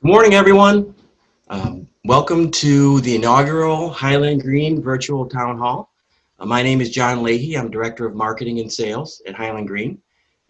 Morning, everyone. Welcome to the inaugural Highland Green Virtual Town Hall. My name is John Leahy. I'm Director of Marketing and Sales at Highland Green,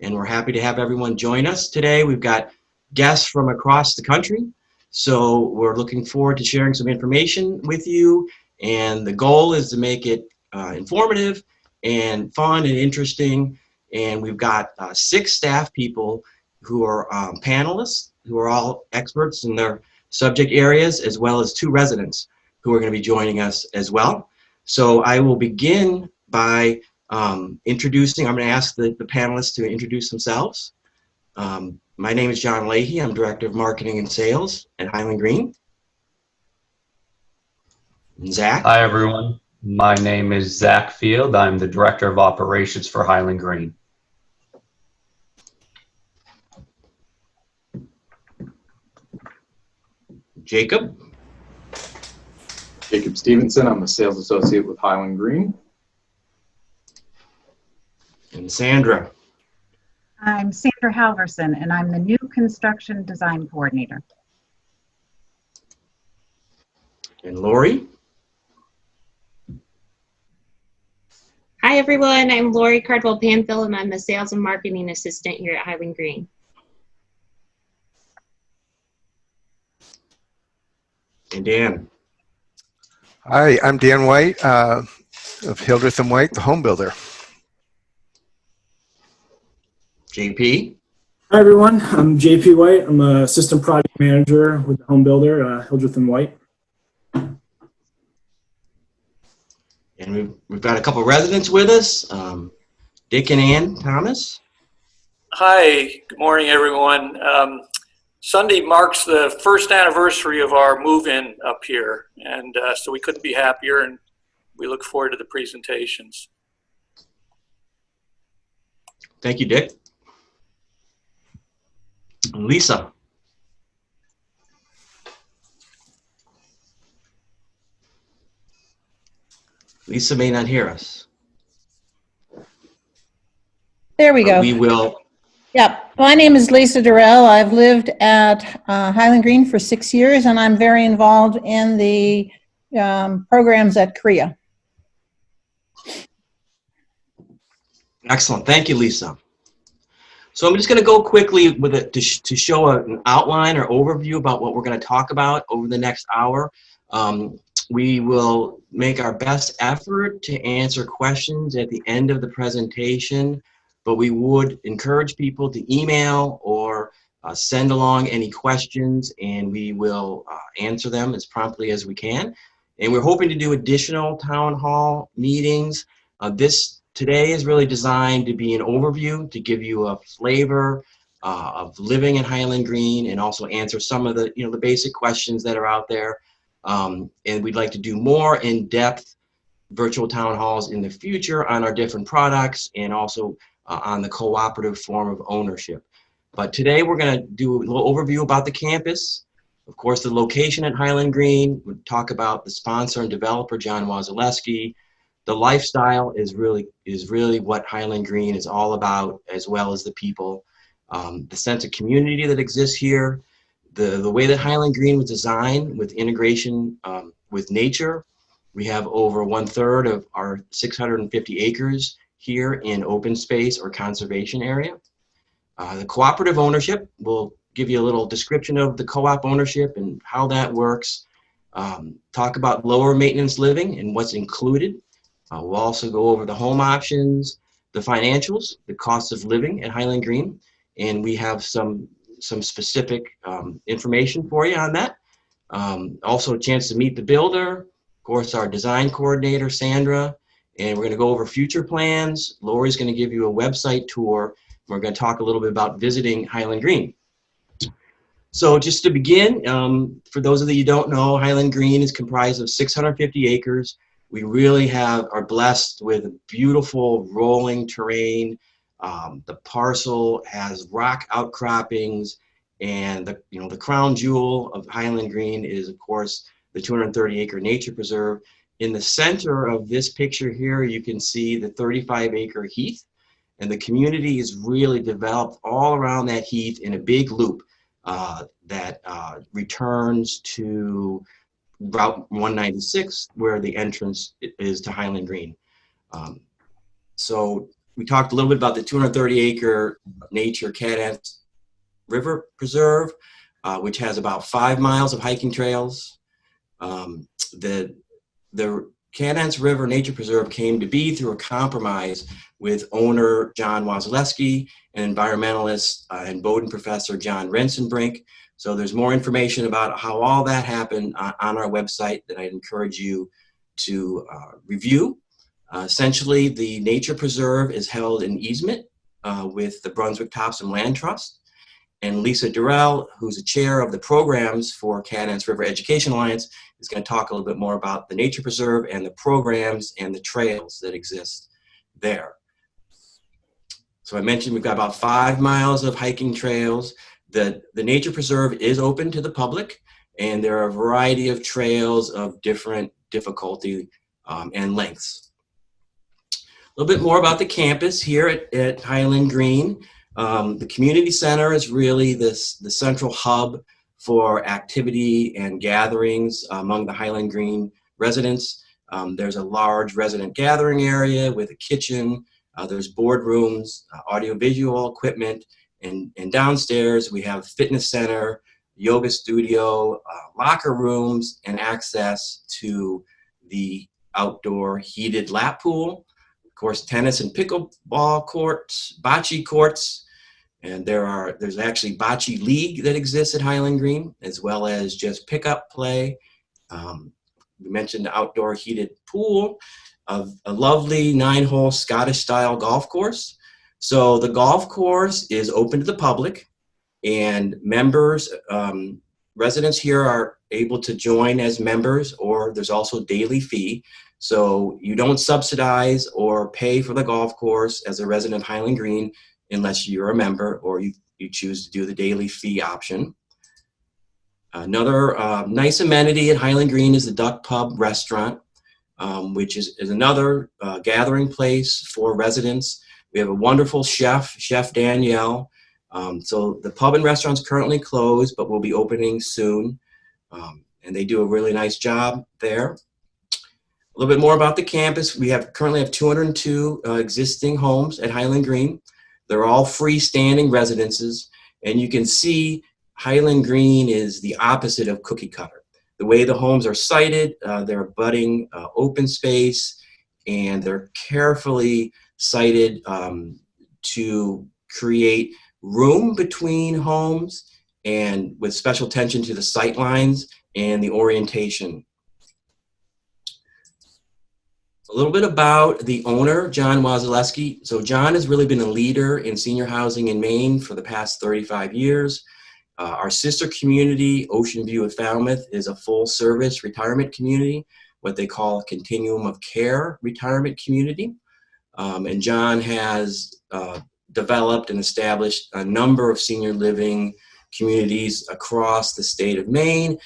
and we're happy to have everyone join us today. We've got guests from across the country, so we're looking forward to sharing some information with you, and the goal is to make it informative and fun and interesting. And we've got 6 staff people who are panelists, who are all experts in their subject areas, as well as 2 residents who are going to be joining us as well. So I will begin by introducing, I'm going to ask the panelists to introduce themselves. My name is John Leahy. I'm Director of Marketing and Sales at Highland Green. And Zach? Hi, everyone. My name is Zach Field. I'm the Director of Operations for Highland Green. Jacob? Jacob Stevenson. I'm a Sales Associate with Highland Green. And Sandra? I'm Sandra Halverson, and I'm the new Construction Design Coordinator. And Lori? Hi, everyone. I'm Lori Cardwell-Panfill, and I'm the Sales and Marketing Assistant here at Highland Green. And Dan? Hi, I'm Dan White of Hildreth & White, the home builder. JP? Hi everyone, I'm JP White. I'm an Assistant Project Manager with the home builder, Hildreth & White. And we've got a couple residents with us, Dick and Ann Thomas. Hi, good morning everyone. Sunday marks the first anniversary of our move-in up here, and so we couldn't be happier, and we look forward to the presentations. Thank you, Dick. And Lisa. Lisa may not hear us. There we go. We will. Yep. My name is Lisa Durrell. I've lived at Highland Green for 6 years, and I'm very involved in the programs at CREA. Excellent. Thank you, Lisa. So I'm just going to go quickly with it to show an outline or overview about what we're going to talk about over the next hour. We will make our best effort to answer questions at the end of the presentation, but we would encourage people to email or send along any questions, and we will answer them as promptly as we can. And we're hoping to do additional town hall meetings. Today is really designed to be an overview, to give you a flavor of living in Highland Green, and also answer some of the the basic questions that are out there. And we'd like to do more in-depth virtual town halls in the future on our different products, and also on the cooperative form of ownership. But today we're going to do a little overview about the campus, of course the location at Highland Green. We'll talk about the sponsor and developer, John Wasilewski. The lifestyle is really what Highland Green is all about, as well as the people, the sense of community that exists here, the way that Highland Green was designed with integration with nature. We have over 1/3 of our 650 acres here in open space or conservation area. The cooperative ownership, will give you a little description of the co-op ownership and how that works. Talk about lower maintenance living and what's included. We'll also go over the home options, the financials, the cost of living at Highland Green, and we have some specific information for you on that. Also a chance to meet the builder, of course our design coordinator, Sandra, and we're going to go over future plans. Lori's going to give you a website tour. We're going to talk a little bit about visiting Highland Green. So just to begin, for those of you who don't know, Highland Green is comprised of 650 acres. We really are blessed with beautiful rolling terrain. The parcel has rock outcroppings, and the crown jewel of Highland Green is, of course, the 230-acre nature preserve. In the center of this picture here, you can see the 35-acre heath, and the community is really developed all around that heath in a big loop. that returns to Route 196, where the entrance is to Highland Green. So we talked a little bit about the 230-acre nature Cadence River Preserve, which has about 5 miles of hiking trails. The Cadence River Nature Preserve came to be through a compromise with owner John Wasilewski and environmentalist and Bowdoin professor John Rensenbrink. So there's more information about how all that happened on our website that I'd encourage you to review. Essentially, the Nature Preserve is held in easement with the Brunswick Topsom Land Trust. And Lisa Durrell, who's the chair of the programs for Cadence River Education Alliance, is going to talk a little bit more about the Nature Preserve and the programs and the trails that exist there. So I mentioned we've got about 5 miles of hiking trails. The Nature Preserve is open to the public, and there are a variety of trails of different difficulty and lengths. A little bit more about the campus here at Highland Green. The community center is really the central hub for activity and gatherings among the Highland Green residents. There's a large resident gathering area with a kitchen. There's boardrooms, audiovisual equipment, and downstairs we have fitness center, yoga studio, locker rooms, and access to the outdoor heated lap pool. Of course, tennis and pickleball courts, bocce courts, and there's actually bocce league that exists at Highland Green, as well as just pickup play. We mentioned the outdoor heated pool, of a lovely 9-hole Scottish-style golf course. So the golf course is open to the public, and members, residents here are able to join as members, or there's also daily fee. So you don't subsidize or pay for the golf course as a resident of Highland Green unless you're a member or you choose to do the daily fee option. Another nice amenity at Highland Green is the Duck Pub Restaurant, which is another gathering place for residents. We have a wonderful chef, Chef Danielle. So the pub and restaurant's currently closed, but will be opening soon. And they do a really nice job there. A little bit more about the campus. We currently have 202 existing homes at Highland Green. They're all freestanding residences, and you can see Highland Green is the opposite of cookie cutter. The way the homes are sited, they're abutting open space, and they're carefully sited to create room between homes, and with special attention to the sight lines and the orientation. A little bit about the owner, John Wasilewski. So John has really been a leader in senior housing in Maine for the past 35 years. Our sister community, Ocean View of Falmouth, is a full-service retirement community, what they call a continuum of care retirement community. And John has developed and established a number of senior living communities across the state of Maine.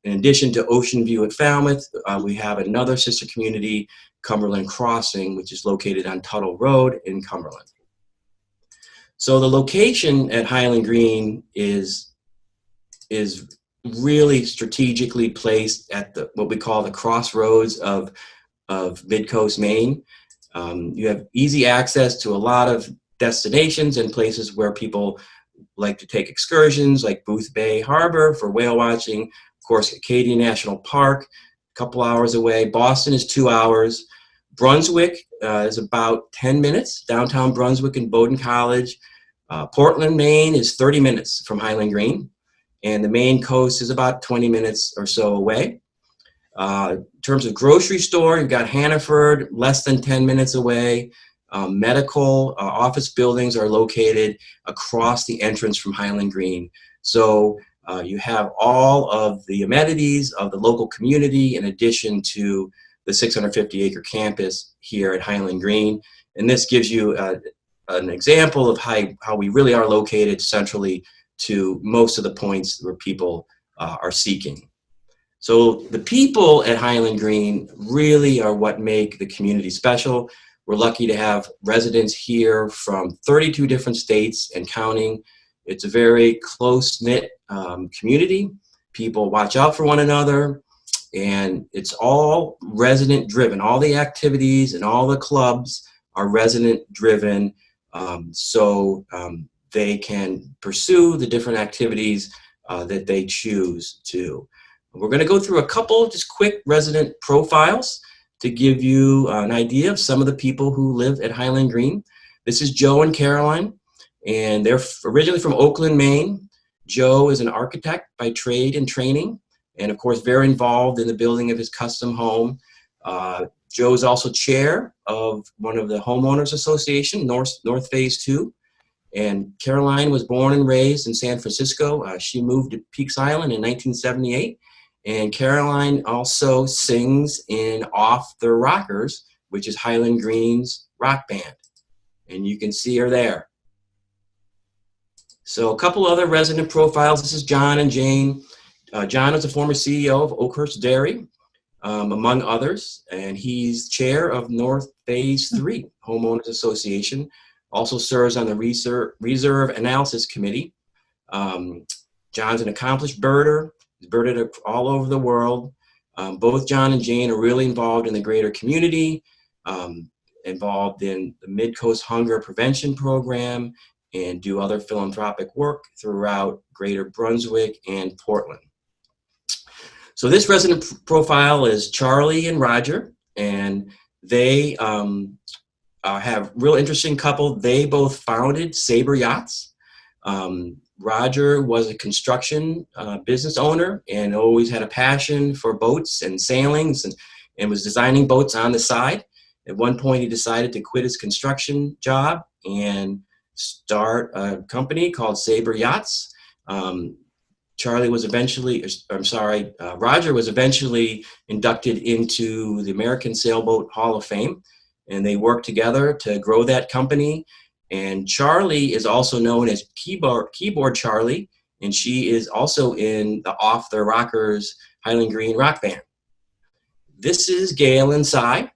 In addition to Ocean View at Falmouth, we have another sister community, Cumberland Crossing, which is located on Tuttle Road in Cumberland. So the location at Highland Green is really strategically placed at what we call the crossroads of Mid-Coast Maine. You have easy access to a lot of destinations and places where people like to take excursions, like Booth Bay Harbor for whale watching. Of course, Acadia National Park, a couple hours away. Boston is 2 hours. Brunswick is about 10 minutes, downtown Brunswick and Bowdoin College. Portland, Maine is 30 minutes from Highland Green, and the Maine coast is about 20 minutes or so away. In terms of grocery store, you've got Hannaford, less than 10 minutes away. Medical office buildings are located across the entrance from Highland Green. So you have all of the amenities of the local community in addition to the 650-acre campus here at Highland Green. And this gives you an example of how we really are located centrally to most of the points where people are seeking. So the people at Highland Green really are what make the community special. We're lucky to have residents here from 32 different states and counting, It's a very close-knit community. People watch out for one another, and it's all resident-driven. All the activities and all the clubs are resident-driven, so they can pursue the different activities that they choose to. We're going to go through a couple just quick resident profiles to give you an idea of some of the people who live at Highland Green. This is Joe and Caroline, and they're originally from Oakland, Maine. Joe is an architect by trade and training, and of course very involved in the building of his custom home. Joe is also chair of one of the homeowners association, North Phase 2. And Caroline was born and raised in San Francisco. She moved to Peaks Island in 1978. And Caroline also sings in Off the Rockers, which is Highland Green's rock band. And you can see her there. So a couple other resident profiles. This is John and Jane. John is a former CEO of Oakhurst Dairy, among others. And he's chair of North Phase 3 Homeowners Association. Also serves on the Reserve Analysis Committee. John's an accomplished birder. He's birded all over the world. Both John and Jane are really involved in the greater community, involved in the Mid-Coast Hunger Prevention Program, and do other philanthropic work throughout Greater Brunswick and Portland. So this resident profile is Charlie and Roger, and they have real interesting couple. They both founded Sabre Yachts. Roger was a construction business owner and always had a passion for boats and sailings, and was designing boats on the side. At one point, he decided to quit his construction job and start a company called Sabre Yachts. Roger was eventually inducted into the American Sailboat Hall of Fame, and they worked together to grow that company. And Charlie is also known as Keyboard Charlie, and she is also in the Off the Rockers Highland Green rock band. This is Gail and Cy.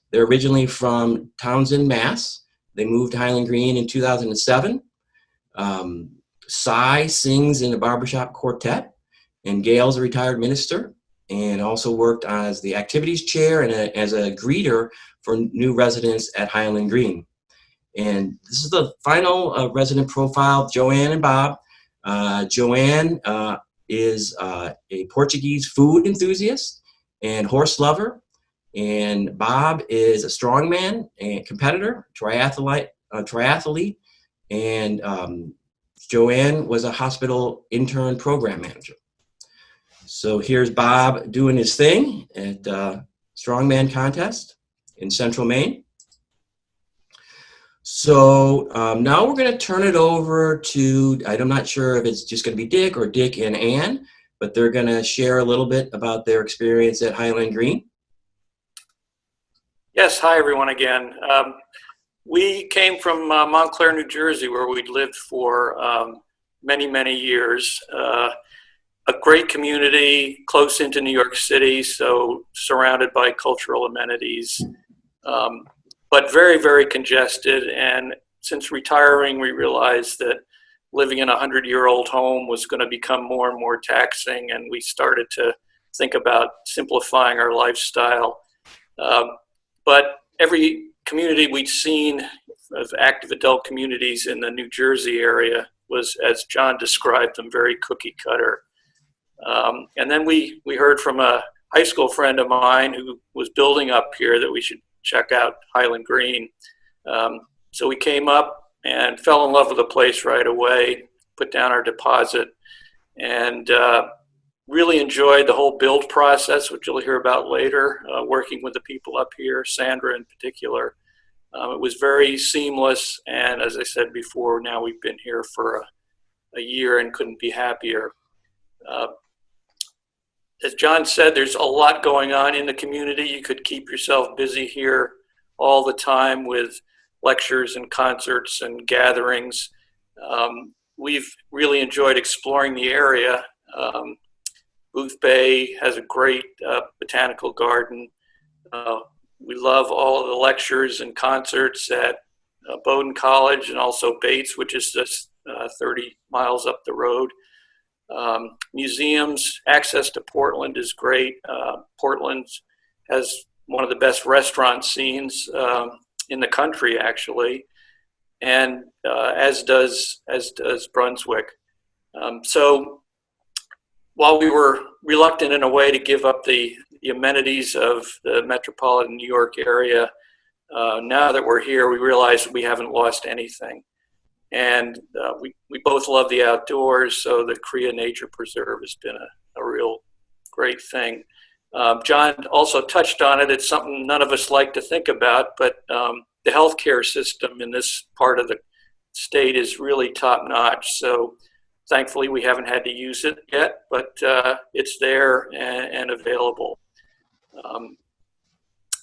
They're originally from Townsend, Mass. They moved to Highland Green in 2007. Cy sings in a barbershop quartet, and Gail's a retired minister and also worked as the activities chair and as a greeter for new residents at Highland Green. And this is the final resident profile, Joanne and Bob. Joanne is a Portuguese food enthusiast and horse lover. And Bob is a strongman and competitor, triathlete. And Joanne was a hospital intern program manager. So here's Bob doing his thing at strongman contest in Central Maine. So now we're going to turn it over to, I'm not sure if it's just going to be Dick or Dick and Ann, but they're going to share a little bit about their experience at Highland Green. Yes, hi everyone again. We came from Montclair, New Jersey, where we'd lived for many, many years. A great community, close into New York City, so surrounded by cultural amenities. But very, very congested. And since retiring, we realized that living in a 100-year-old home was going to become more and more taxing, and we started to think about simplifying our lifestyle. But every community we'd seen of active adult communities in the New Jersey area was, as John described them, very cookie cutter. And then we heard from a high school friend of mine who was building up here that we should check out Highland Green. So we came up and fell in love with the place right away, put down our deposit, and really enjoyed the whole build process, which you'll hear about later, working with the people up here, Sandra in particular. It was very seamless, and as I said before, now we've been here for a year and couldn't be happier. As John said, there's a lot going on in the community. You could keep yourself busy here all the time with lectures and concerts and gatherings. We've really enjoyed exploring the area. Booth Bay has a great botanical garden. We love all of the lectures and concerts at Bowdoin College, and also Bates, which is just 30 miles up the road. Museums, access to Portland is great. Portland has one of the best restaurant scenes in the country, actually, and as does Brunswick. So while we were reluctant in a way to give up the amenities of the metropolitan New York area, now that we're here, we realize we haven't lost anything. And we both love the outdoors, so the CREA Nature Preserve has been a real great thing. John also touched on it. It's something none of us like to think about, but the healthcare system in this part of the state is really top-notch. So thankfully, we haven't had to use it yet, but it's there and available.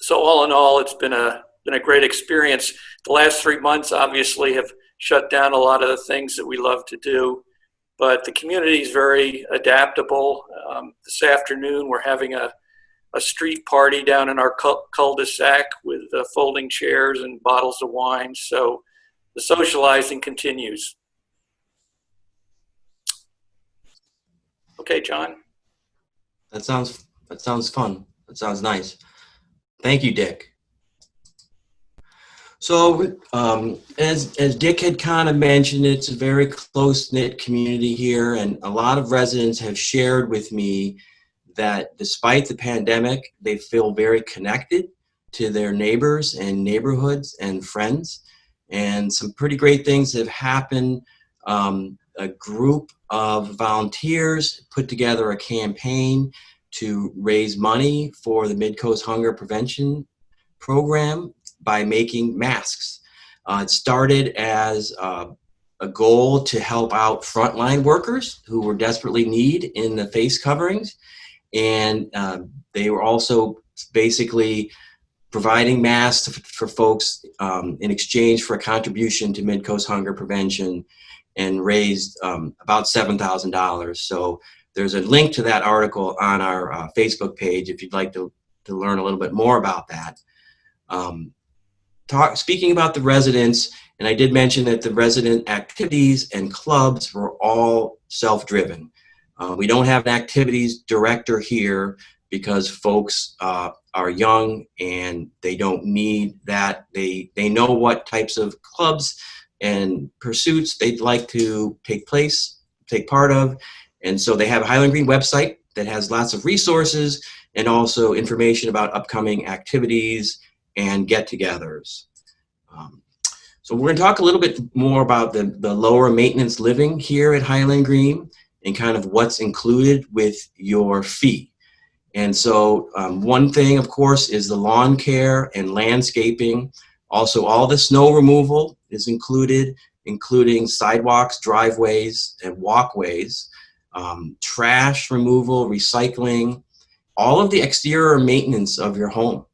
So all in all, it's been a great experience. The last 3 months, obviously, have shut down a lot of the things that we love to do, but the community is very adaptable. This afternoon, we're having a street party down in our cul-de-sac with folding chairs and bottles of wine. So the socializing continues. Okay, John. That sounds fun. That sounds nice. Thank you, Dick. So as Dick had kind of mentioned, it's a very close-knit community here, and a lot of residents have shared with me that despite the pandemic, they feel very connected to their neighbors and neighborhoods and friends, and some pretty great things have happened. A group of volunteers put together a campaign to raise money for the Mid-Coast Hunger Prevention Program by making masks. It started as a goal to help out frontline workers who were desperately needed in the face coverings, and they were also basically providing masks for folks in exchange for a contribution to Mid-Coast Hunger Prevention, and raised about $7,000. So there's a link to that article on our Facebook page if you'd like to learn a little bit more about that. Speaking about the residents, and I did mention that the resident activities and clubs were all self-driven. We don't have an activities director here because folks are young and they don't need that. They know what types of clubs and pursuits they'd like to take part of. And so they have a Highland Green website that has lots of resources and also information about upcoming activities and get-togethers. So we're going to talk a little bit more about the lower maintenance living here at Highland Green and kind of what's included with your fee. And so one thing, of course, is the lawn care and landscaping. Also, all the snow removal is included, including sidewalks, driveways, and walkways, trash removal, recycling, all of the exterior maintenance of your home,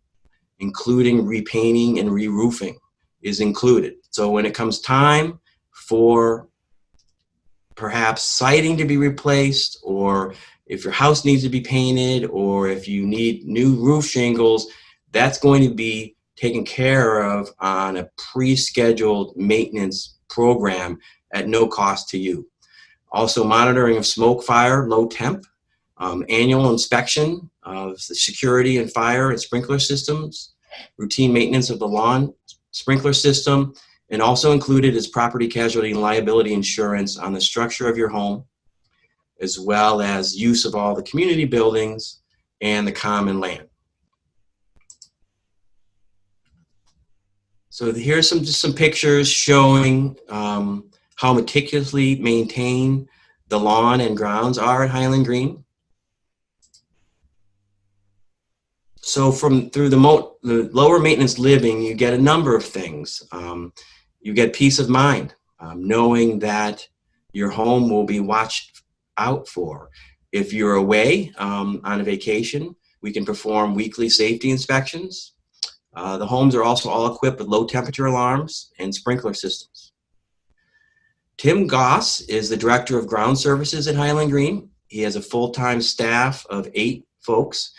including repainting and re-roofing, is included. So when it comes time for perhaps siding to be replaced, or if your house needs to be painted, or if you need new roof shingles, that's going to be taken care of on a pre-scheduled maintenance program at no cost to you. Also, monitoring of smoke, fire, low temp, annual inspection of the security and fire and sprinkler systems, routine maintenance of the lawn sprinkler system, and also included is property casualty and liability insurance on the structure of your home, as well as use of all the community buildings and the common land. So here's just some pictures showing how meticulously maintained the lawn and grounds are at Highland Green. So through the lower maintenance living, you get a number of things. You get peace of mind, knowing that your home will be watched out for. If you're away on a vacation, we can perform weekly safety inspections. The homes are also all equipped with low temperature alarms and sprinkler systems. Tim Goss is the Director of Ground Services at Highland Green. He has a full-time staff of 8 folks,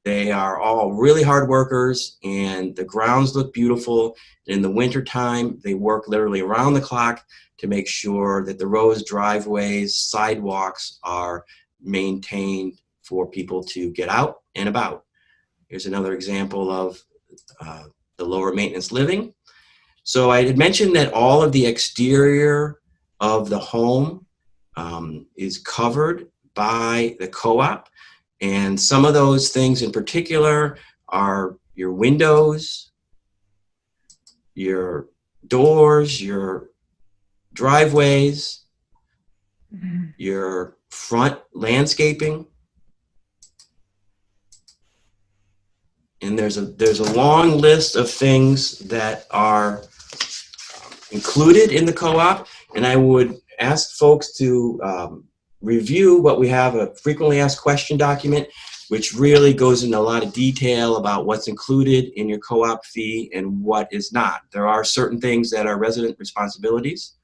They are all really hard workers, and the grounds look beautiful. In the wintertime, they work literally around the clock to make sure that the roads, driveways, sidewalks are maintained for people to get out and about. Here's another example of the lower maintenance living. So I had mentioned that all of the exterior of the home is covered by the co-op. And some of those things in particular are your windows, your doors, your driveways, your front landscaping. And there's a long list of things that are included in the co-op, and I would ask folks to review what we have, a frequently asked question document, which really goes into a lot of detail about what's included in your co-op fee and what is not. There are certain things that are resident responsibilities.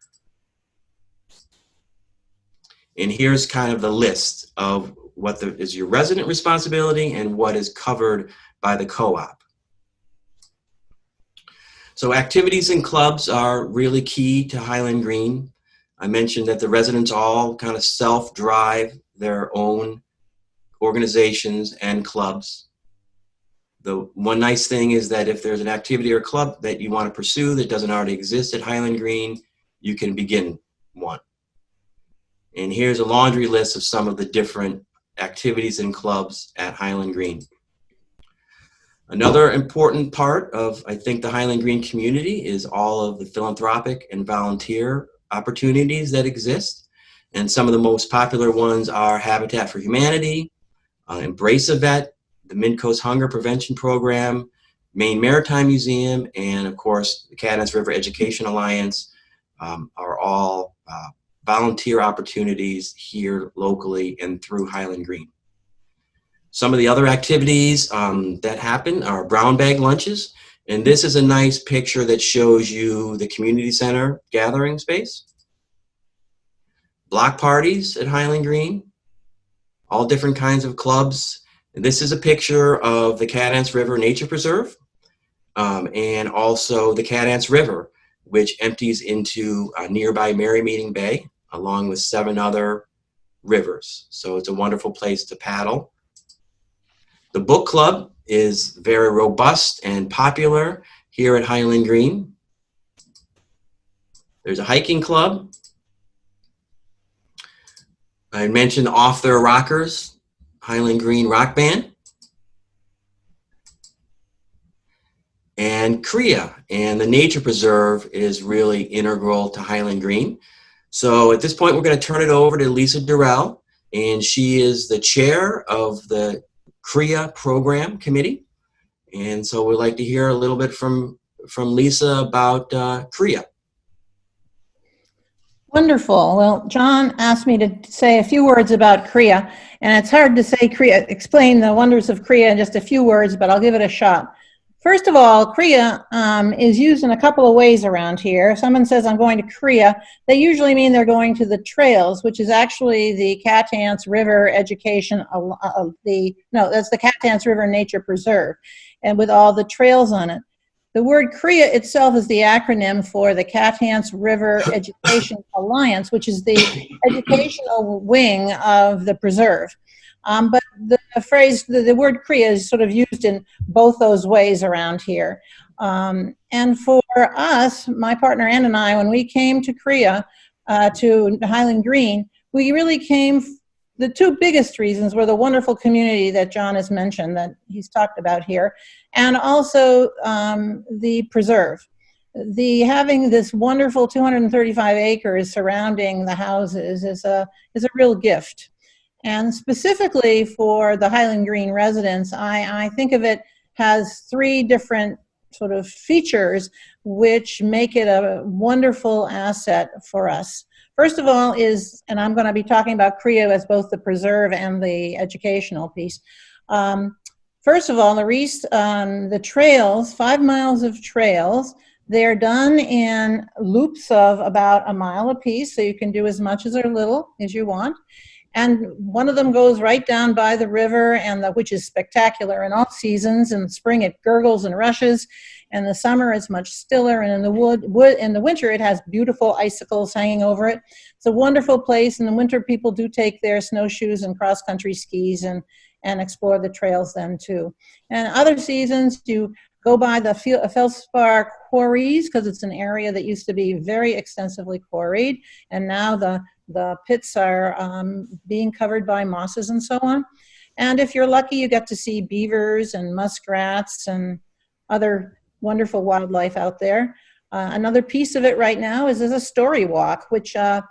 And here's kind of the list of what is your resident responsibility and what is covered by the co-op. So activities and clubs are really key to Highland Green. I mentioned that the residents all kind of self-drive their own organizations and clubs. The one nice thing is that if there's an activity or club that you want to pursue that doesn't already exist at Highland Green, you can begin one. And here's a laundry list of some of the different activities and clubs at Highland Green. Another important part of, I think, the Highland Green community is all of the philanthropic and volunteer opportunities that exist. And some of the most popular ones are Habitat for Humanity, Embrace a Vet, the Mid-Coast Hunger Prevention Program, Maine Maritime Museum, and of course, the Cadence River Education Alliance are all volunteer opportunities here locally and through Highland Green. Some of the other activities that happen are brown bag lunches. And this is a nice picture that shows you the community center gathering space. Block parties at Highland Green, all different kinds of clubs. And this is a picture of the Cadence River Nature Preserve and also the Cadence River, which empties into nearby Merrymeeting Bay, along with 7 other rivers. So it's a wonderful place to paddle. The book club is very robust and popular here at Highland Green. There's a hiking club. I mentioned Off Their Rockers, Highland Green Rock Band. And CREA, and the Nature Preserve is really integral to Highland Green. So at this point, we're going to turn it over to Lisa Durrell, and she is the chair of the CREA program committee. And so we'd like to hear a little bit from Lisa about CREA. Wonderful. Well, John asked me to say a few words about CREA, and it's hard to say explain the wonders of CREA in just a few words, but I'll give it a shot. First of all, CREA is used in a couple of ways around here. If someone says, I'm going to CREA, they usually mean they're going to the trails, which is actually the Catance River Education, that's the Catance River Nature Preserve, and with all the trails on it. The word CREA itself is the acronym for the Catance River Education Alliance, which is the educational wing of the preserve. But the phrase, the word CREA is sort of used in both those ways around here. And for us, my partner Ann and I, when we came to CREA, to Highland Green, we really came, the 2 biggest reasons were the wonderful community that John has mentioned, that he's talked about here, and also the preserve. Having this wonderful 235 acres surrounding the houses is a real gift. And specifically for the Highland Green residents, I think of it as 3 different sort of features which make it a wonderful asset for us. First of all is, and I'm going to be talking about CREA as both the preserve and the educational piece. First of all, the trails, 5 miles of trails, they're done in loops of about a mile apiece, so you can do as much as or little as you want. And one of them goes right down by the river, and which is spectacular in all seasons. In the spring, it gurgles and rushes. In the summer, it's much stiller. And in the winter, it has beautiful icicles hanging over it. It's a wonderful place. In the winter, people do take their snowshoes and cross-country skis and explore the trails then too. And other seasons, you go by the feldspar quarries, because it's an area that used to be very extensively quarried, and now the pits are being covered by mosses and so on. And if you're lucky, you get to see beavers and muskrats and other wonderful wildlife out there. Another piece of it right now is a story walk, which are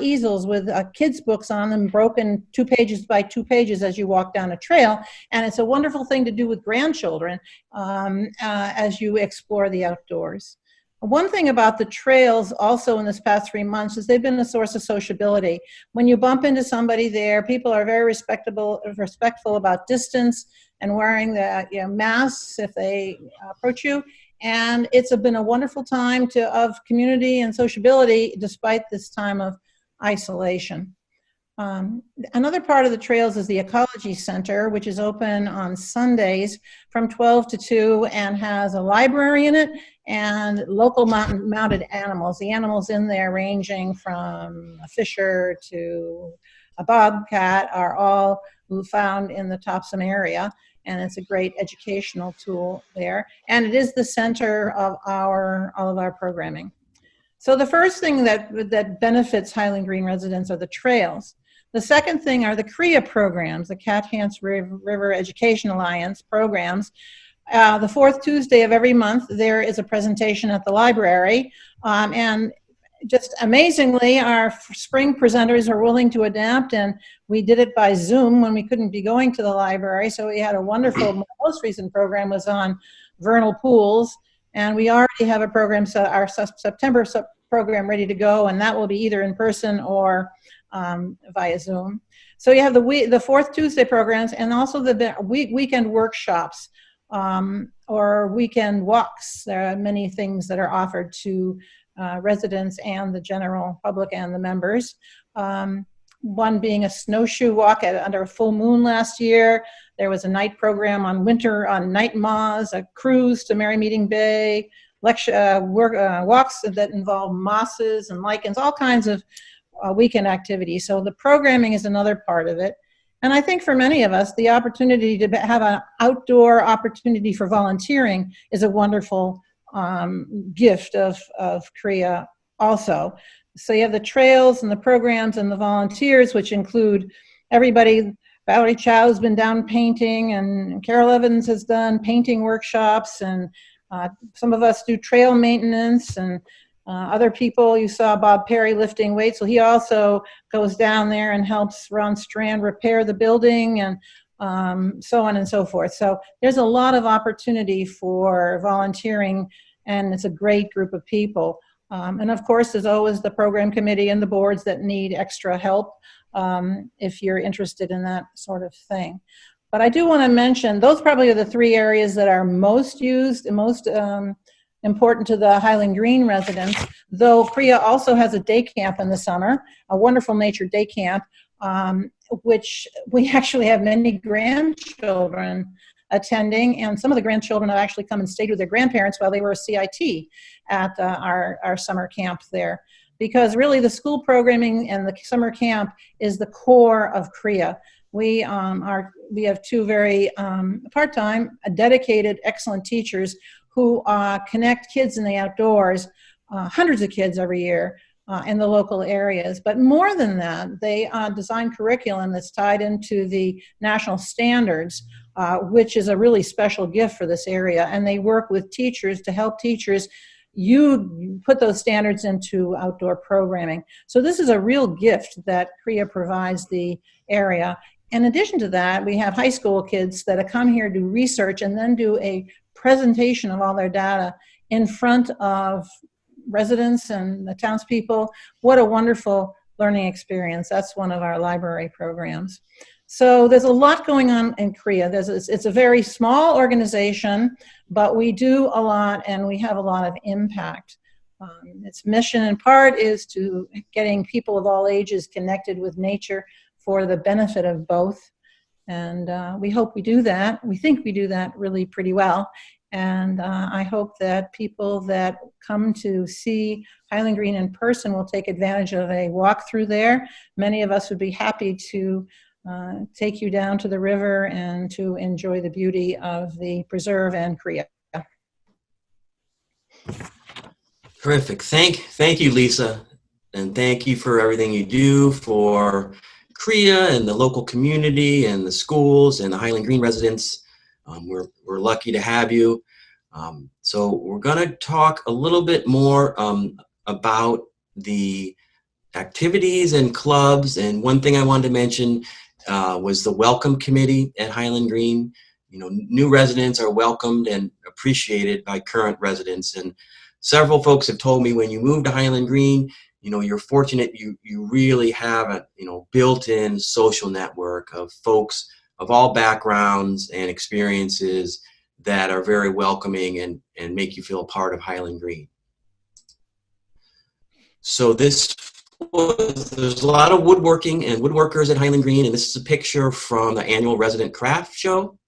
easels with kids' books on them, broken 2 pages by 2 pages as you walk down a trail. And it's a wonderful thing to do with grandchildren as you explore the outdoors. One thing about the trails also in this past 3 months is they've been a source of sociability. When you bump into somebody there, people are very respectful about distance and wearing the masks if they approach you. And it's been a wonderful time of community and sociability despite this time of isolation. Another part of the trails is the Ecology Center, which is open on Sundays from 12 to 2 and has a library in it and local mounted animals. The animals in there, ranging from a fisher to a bobcat, are all found in the Topsom area. And it's a great educational tool there. And it is the center of all of our programming. So the first thing that benefits Highland Green residents are the trails. The second thing are the CREA programs, the Cat-Hance River Education Alliance programs. The fourth Tuesday of every month, there is a presentation at the library. And just amazingly, our spring presenters are willing to adapt, and we did it by Zoom when we couldn't be going to the library. So we had a wonderful, most recent program was on vernal pools, and we already have a program, so our September program ready to go, and that will be either in person or via Zoom. So you have the fourth Tuesday programs, and also the weekend workshops or weekend walks. There are many things that are offered to residents and the general public and the members. One being a snowshoe walk under a full moon last year. There was a night program on night moths, a cruise to Merry Meeting Bay, walks that involve mosses and lichens, all kinds of weekend activities. So the programming is another part of it. And I think for many of us, the opportunity to have an outdoor opportunity for volunteering is a wonderful gift of CREA also. So you have the trails and the programs and the volunteers, which include everybody. Valerie Chow's been down painting, and Carol Evans has done painting workshops, and some of us do trail maintenance, and other people, you saw Bob Perry lifting weights, so he also goes down there and helps Ron Strand repair the building, and so on and so forth. So there's a lot of opportunity for volunteering, and it's a great group of people. And of course, there's always the program committee and the boards that need extra help if you're interested in that sort of thing. But I do want to mention, those probably are the 3 areas that are most used and most important to the Highland Green residents, though CREA also has a day camp in the summer, a wonderful nature day camp, which we actually have many grandchildren attending, and some of the grandchildren have actually come and stayed with their grandparents while they were a CIT at our summer camp there. Because really the school programming and the summer camp is the core of CREA. We have 2 very part-time, dedicated, excellent teachers who connect kids in the outdoors, hundreds of kids every year in the local areas. But more than that, they design curriculum that's tied into the national standards, which is a really special gift for this area. And they work with teachers to help teachers you put those standards into outdoor programming. So this is a real gift that CREA provides the area. In addition to that, we have high school kids that come here to do research and then do a presentation of all their data in front of residents and the townspeople. What a wonderful learning experience. That's one of our library programs. So there's a lot going on in CREA. It's a very small organization, but we do a lot and we have a lot of impact. Its mission in part is to getting people of all ages connected with nature for the benefit of both. And we hope we do that. We think we do that really pretty well. And I hope that people that come to see Highland Green in person will take advantage of a walk through there. Many of us would be happy to take you down to the river and to enjoy the beauty of the preserve and CREA. Terrific. Thank you, Lisa. And thank you for everything you do for CREA and the local community and the schools and the Highland Green residents. We're lucky to have you. So we're going to talk a little bit more about the activities and clubs. And one thing I wanted to mention was the welcome committee at Highland Green. You know, new residents are welcomed and appreciated by current residents. And several folks have told me when you move to Highland Green, you know, you're fortunate you really have a, you know, built-in social network of folks of all backgrounds and experiences that are very welcoming and make you feel a part of Highland Green. So there's a lot of woodworking and woodworkers at Highland Green, and this is a picture from the annual resident craft show.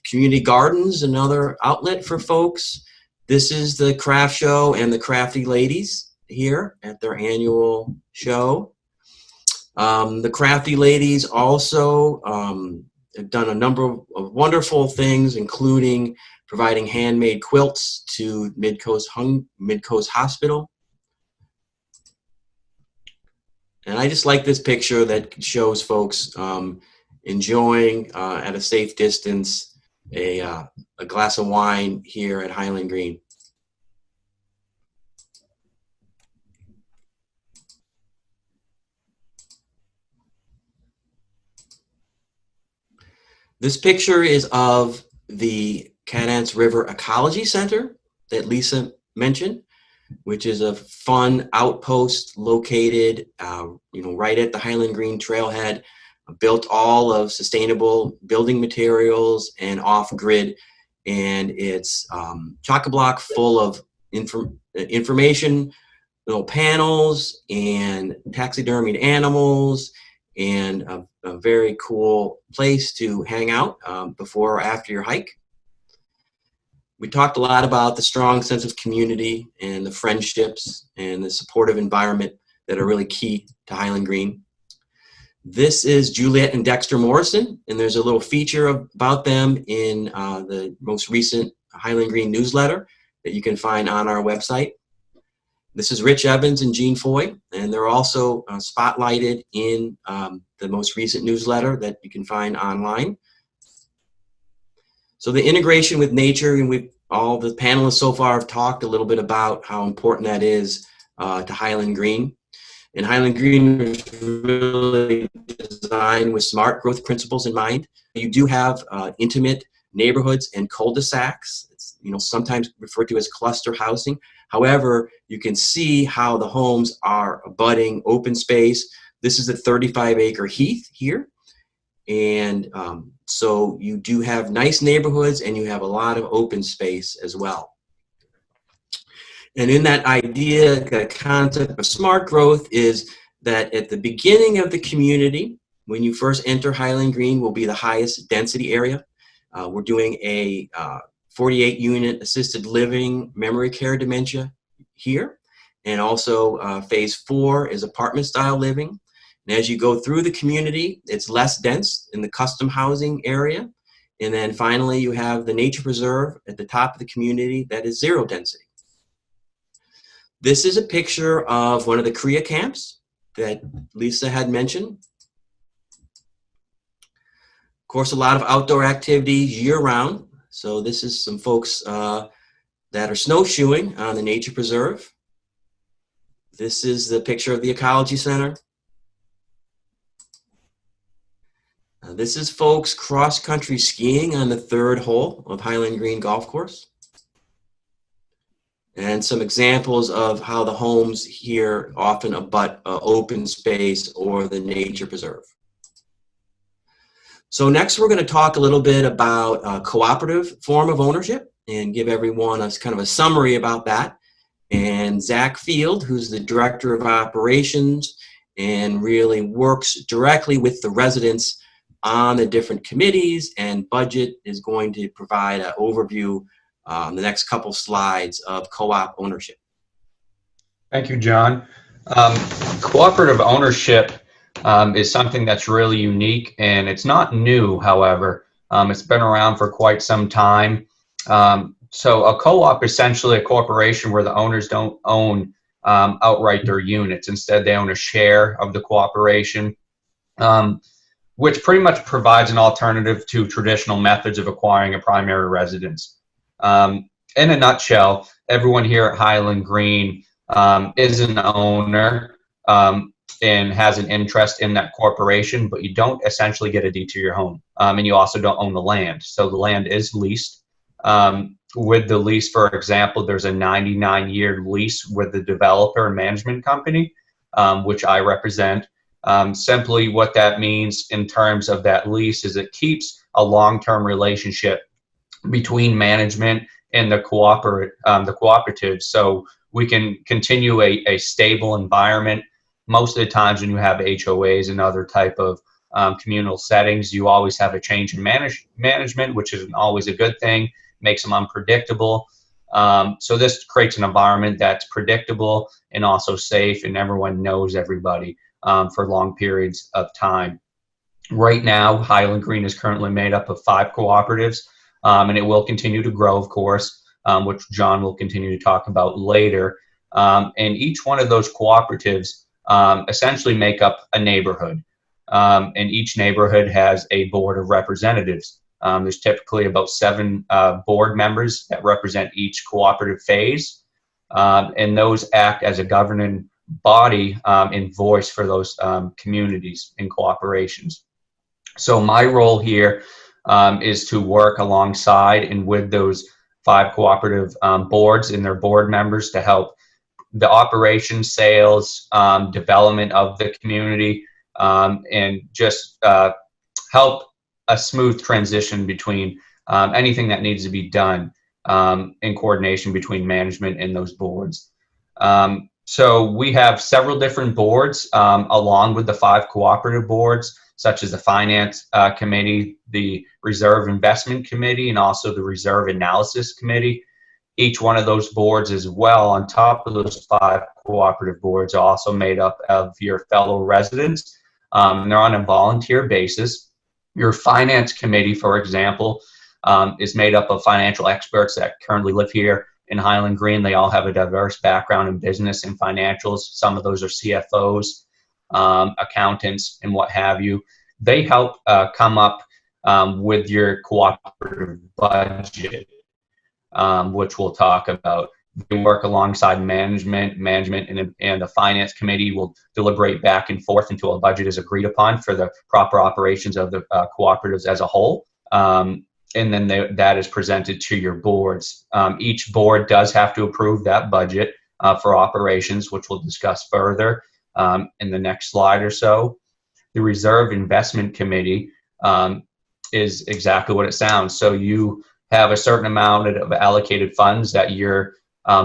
Community gardens, another outlet for folks. This is the craft show and the crafty ladies here at their annual show. The crafty ladies also have done a number of wonderful things, including providing handmade quilts to Midcoast Hospital. And I just like this picture that shows folks enjoying at a safe distance a glass of wine here at Highland Green. This picture is of the Cadance River Ecology Center that Lisa mentioned, which is a fun outpost located you know, right at the Highland Green trailhead, built all of sustainable building materials and off-grid, and it's chock-a-block full of information, little panels and taxidermied animals, and a very cool place to hang out before or after your hike. We talked a lot about the strong sense of community and the friendships and the supportive environment that are really key to Highland Green. This is Juliet and Dexter Morrison, and there's a little feature about them in the most recent Highland Green newsletter that you can find on our website. This is Rich Evans and Jean Foy, and they're also spotlighted in the most recent newsletter that you can find online. So the integration with nature, and all the panelists so far have talked a little bit about how important that is to Highland Green. And Highland Green is really designed with smart growth principles in mind. You do have intimate neighborhoods and cul-de-sacs. It's, you know, sometimes referred to as cluster housing. However, you can see how the homes are abutting open space. This is a 35-acre heath here. And so you do have nice neighborhoods and you have a lot of open space as well. And in that idea, the concept of smart growth is that at the beginning of the community, when you first enter Highland Green, will be the highest density area. We're doing a 48-unit assisted living memory care dementia here. And also phase 4 is apartment style living. And as you go through the community, it's less dense in the custom housing area. And then finally, you have the nature preserve at the top of the community that is zero density. This is a picture of one of the CREA camps that Lisa had mentioned. Of course, a lot of outdoor activities year-round. So this is some folks that are snowshoeing on the nature preserve. This is the picture of the Ecology Center. This is folks cross-country skiing on the 3rd hole of Highland Green Golf Course. And some examples of how the homes here often abut open space or the nature preserve. So next we're going to talk a little bit about a cooperative form of ownership and give everyone a kind of a summary about that. And Zach Field, who's the Director of Operations and really works directly with the residents on the different committees, and budget is going to provide an overview the next couple slides of co-op ownership. Thank you, John. Cooperative ownership is something that's really unique, and it's not new, however. It's been around for quite some time. So a co-op is essentially a corporation where the owners don't own outright their units. Instead, they own a share of the cooperation, which pretty much provides an alternative to traditional methods of acquiring a primary residence. In a nutshell, everyone here at Highland Green is an owner and has an interest in that corporation, but you don't essentially get a deed to your home. And you also don't own the land. So the land is leased. With the lease, for example, there's a 99-year lease with the developer and management company, which I represent. Simply what that means in terms of that lease is it keeps a long-term relationship between management and the cooperative, so we can continue a stable environment. Most of the times when you have HOAs and other type of communal settings, you always have a change in management, which isn't always a good thing, makes them unpredictable. So this creates an environment that's predictable and also safe, and everyone knows everybody for long periods of time. Right now, Highland Green is currently made up of 5 cooperatives, and it will continue to grow, of course, which John will continue to talk about later. And each one of those cooperatives essentially make up a neighborhood, and each neighborhood has a board of representatives. There's typically about 7 board members that represent each cooperative phase, and those act as a governing body and voice for those communities and cooperations. So my role here is to work alongside and with those 5 cooperative boards and their board members to help the operations, sales, development of the community, and just help a smooth transition between anything that needs to be done in coordination between management and those boards. So we have several different boards along with the 5 cooperative boards, such as the Finance Committee, the Reserve Investment Committee, and also the Reserve Analysis Committee. Each one of those boards as well, on top of those 5 cooperative boards, are also made up of your fellow residents. And they're on a volunteer basis. Your Finance Committee, for example, is made up of financial experts that currently live here in Highland Green. They all have a diverse background in business and financials. Some of those are CFOs, accountants, and what have you. They help come up with your cooperative budget, which we'll talk about. They work alongside management, and the Finance Committee will deliberate back and forth until a budget is agreed upon for the proper operations of the cooperatives as a whole. And then that is presented to your boards. Each board does have to approve that budget for operations, which we'll discuss further in the next slide or so. The Reserve Investment Committee is exactly what it sounds. So you have a certain amount of allocated funds that your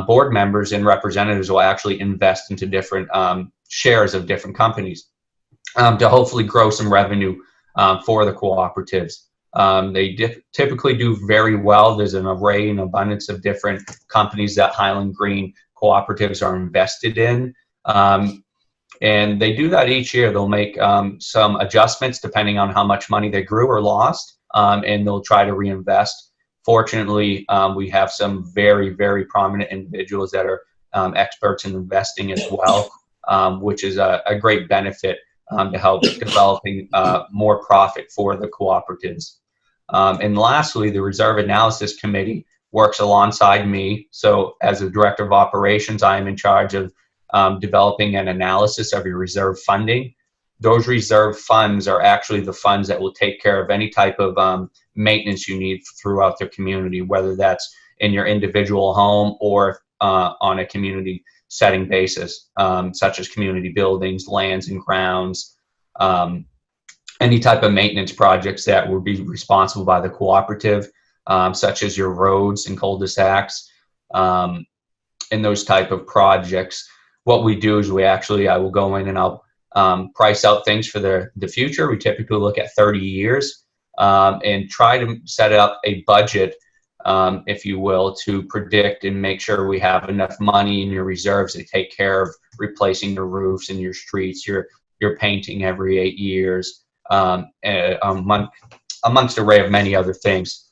board members and representatives will actually invest into different shares of different companies to hopefully grow some revenue for the cooperatives. They typically do very well. There's an array and abundance of different companies that Highland Green cooperatives are invested in. And they do that each year. They'll make some adjustments depending on how much money they grew or lost, and they'll try to reinvest. Fortunately, we have some very, very prominent individuals that are experts in investing as well, which is a great benefit to help developing more profit for the cooperatives. And lastly, the Reserve Analysis Committee works alongside me. So as the Director of Operations, I am in charge of developing an analysis of your reserve funding. Those reserve funds are actually the funds that will take care of any type of maintenance you need throughout the community, whether that's in your individual home or on a community setting basis, such as community buildings, lands and grounds, any type of maintenance projects that will be responsible by the cooperative, such as your roads and cul-de-sacs, and those type of projects. What we do is I will go in and I'll price out things for the future. We typically look at 30 years and try to set up a budget, if you will, to predict and make sure we have enough money in your reserves to take care of replacing your roofs and your streets, your painting every 8 years, amongst an array of many other things.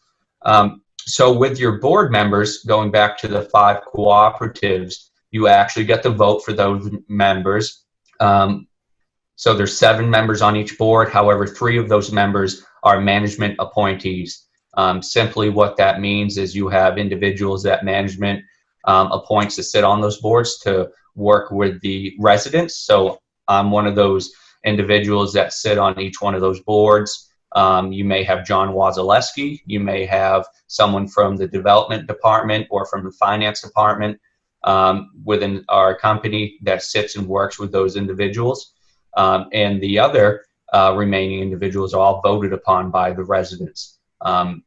So with your board members, going back to the 5 cooperatives, you actually get to vote for those members. So there's 7 members on each board. However, 3 of those members are management appointees. Simply what that means is you have individuals that management appoints to sit on those boards to work with the residents. So I'm one of those individuals that sit on each one of those boards. You may have John Wazaleski. You may have someone from the development department or from the finance department within our company that sits and works with those individuals. And the other remaining individuals are all voted upon by the residents. And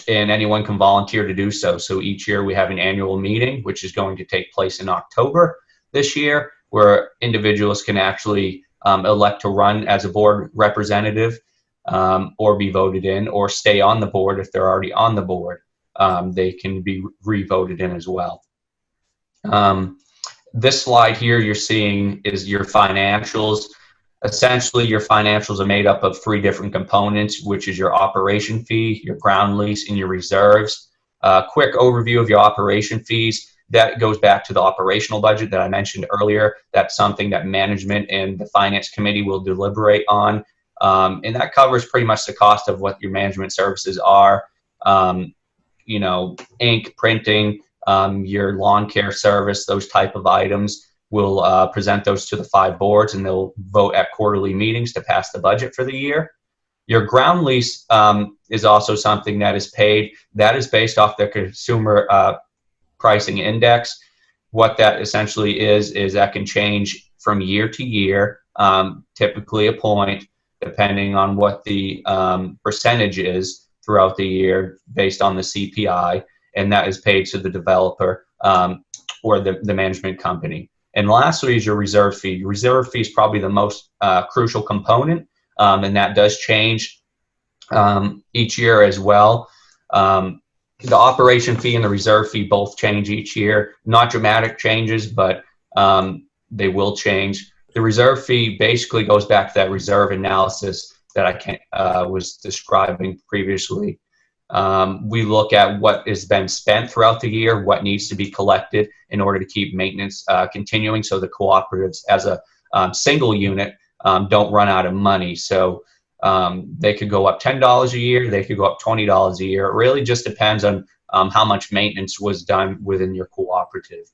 anyone can volunteer to do so. So each year we have an annual meeting, which is going to take place in October this year, where individuals can actually elect to run as a board representative, or be voted in, or stay on the board if they're already on the board. They can be re-voted in as well. This slide here you're seeing is your financials. Essentially, your financials are made up of 3 different components, which is your operation fee, your ground lease, and your reserves. Quick overview of your operation fees. That goes back to the operational budget that I mentioned earlier. That's something that management and the finance committee will deliberate on. And that covers pretty much the cost of what your management services are. You know, ink, printing, your lawn care service, those type of items. We'll present those to the 5 boards, and they'll vote at quarterly meetings to pass the budget for the year. Your ground lease is also something that is paid. That is based off the consumer pricing index. What that essentially is that can change from year to year, typically a point, depending on what the percentage is throughout the year based on the CPI, and that is paid to the developer or the management company. And lastly is your reserve fee. Your reserve fee is probably the most crucial component, and that does change each year as well. The operation fee and the reserve fee both change each year. Not dramatic changes, but they will change. The reserve fee basically goes back to that reserve analysis that I was describing previously. We look at what has been spent throughout the year, what needs to be collected in order to keep maintenance continuing, so the cooperatives as a single unit don't run out of money. So they could go up $10 a year, they could go up $20 a year. It really just depends on how much maintenance was done within your cooperative.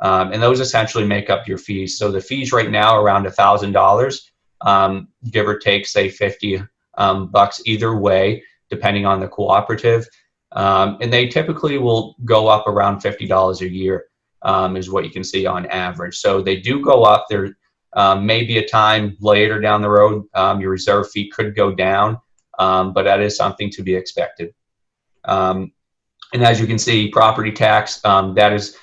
And those essentially make up your fees. So the fees right now are around $1,000, give or take, say 50 bucks either way, depending on the cooperative. And they typically will go up around $50 a year, is what you can see on average. So they do go up. There may be a time later down the road your reserve fee could go down, but that is something to be expected. And as you can see, property tax, that is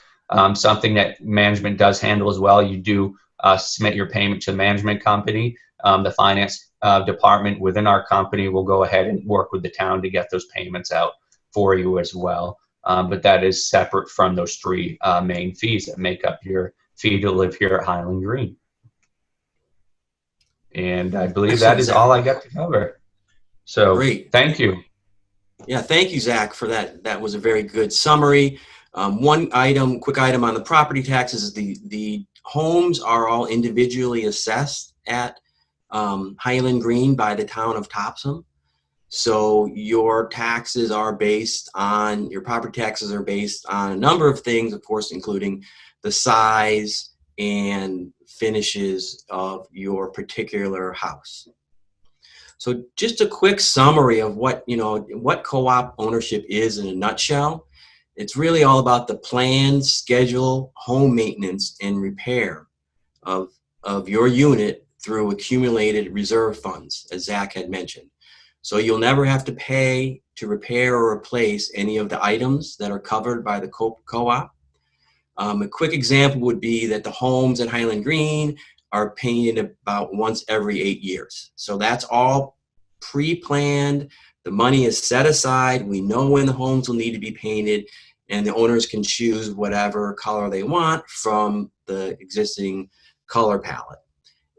something that management does handle as well. You do submit your payment to the management company. The finance department within our company will go ahead and work with the town to get those payments out for you as well. But that is separate from those 3 main fees that make up your fee to live here at Highland Green. And I believe that is all I got to cover. So Great. Thank you. Yeah, thank you, Zach, for that. That was a very good summary. One quick item on the property taxes is the homes are all individually assessed at Highland Green by the town of Topsom. So your taxes are based on, your property taxes are based on a number of things, of course, including the size and finishes of your particular house. So just a quick summary of what co-op ownership is in a nutshell. It's really all about the plan, schedule, home maintenance, and repair of your unit through accumulated reserve funds, as Zach had mentioned. So you'll never have to pay to repair or replace any of the items that are covered by the co-op. A quick example would be that the homes at Highland Green are painted about once every 8 years. So that's all pre-planned. The money is set aside. We know when the homes will need to be painted, and the owners can choose whatever color they want from the existing color palette.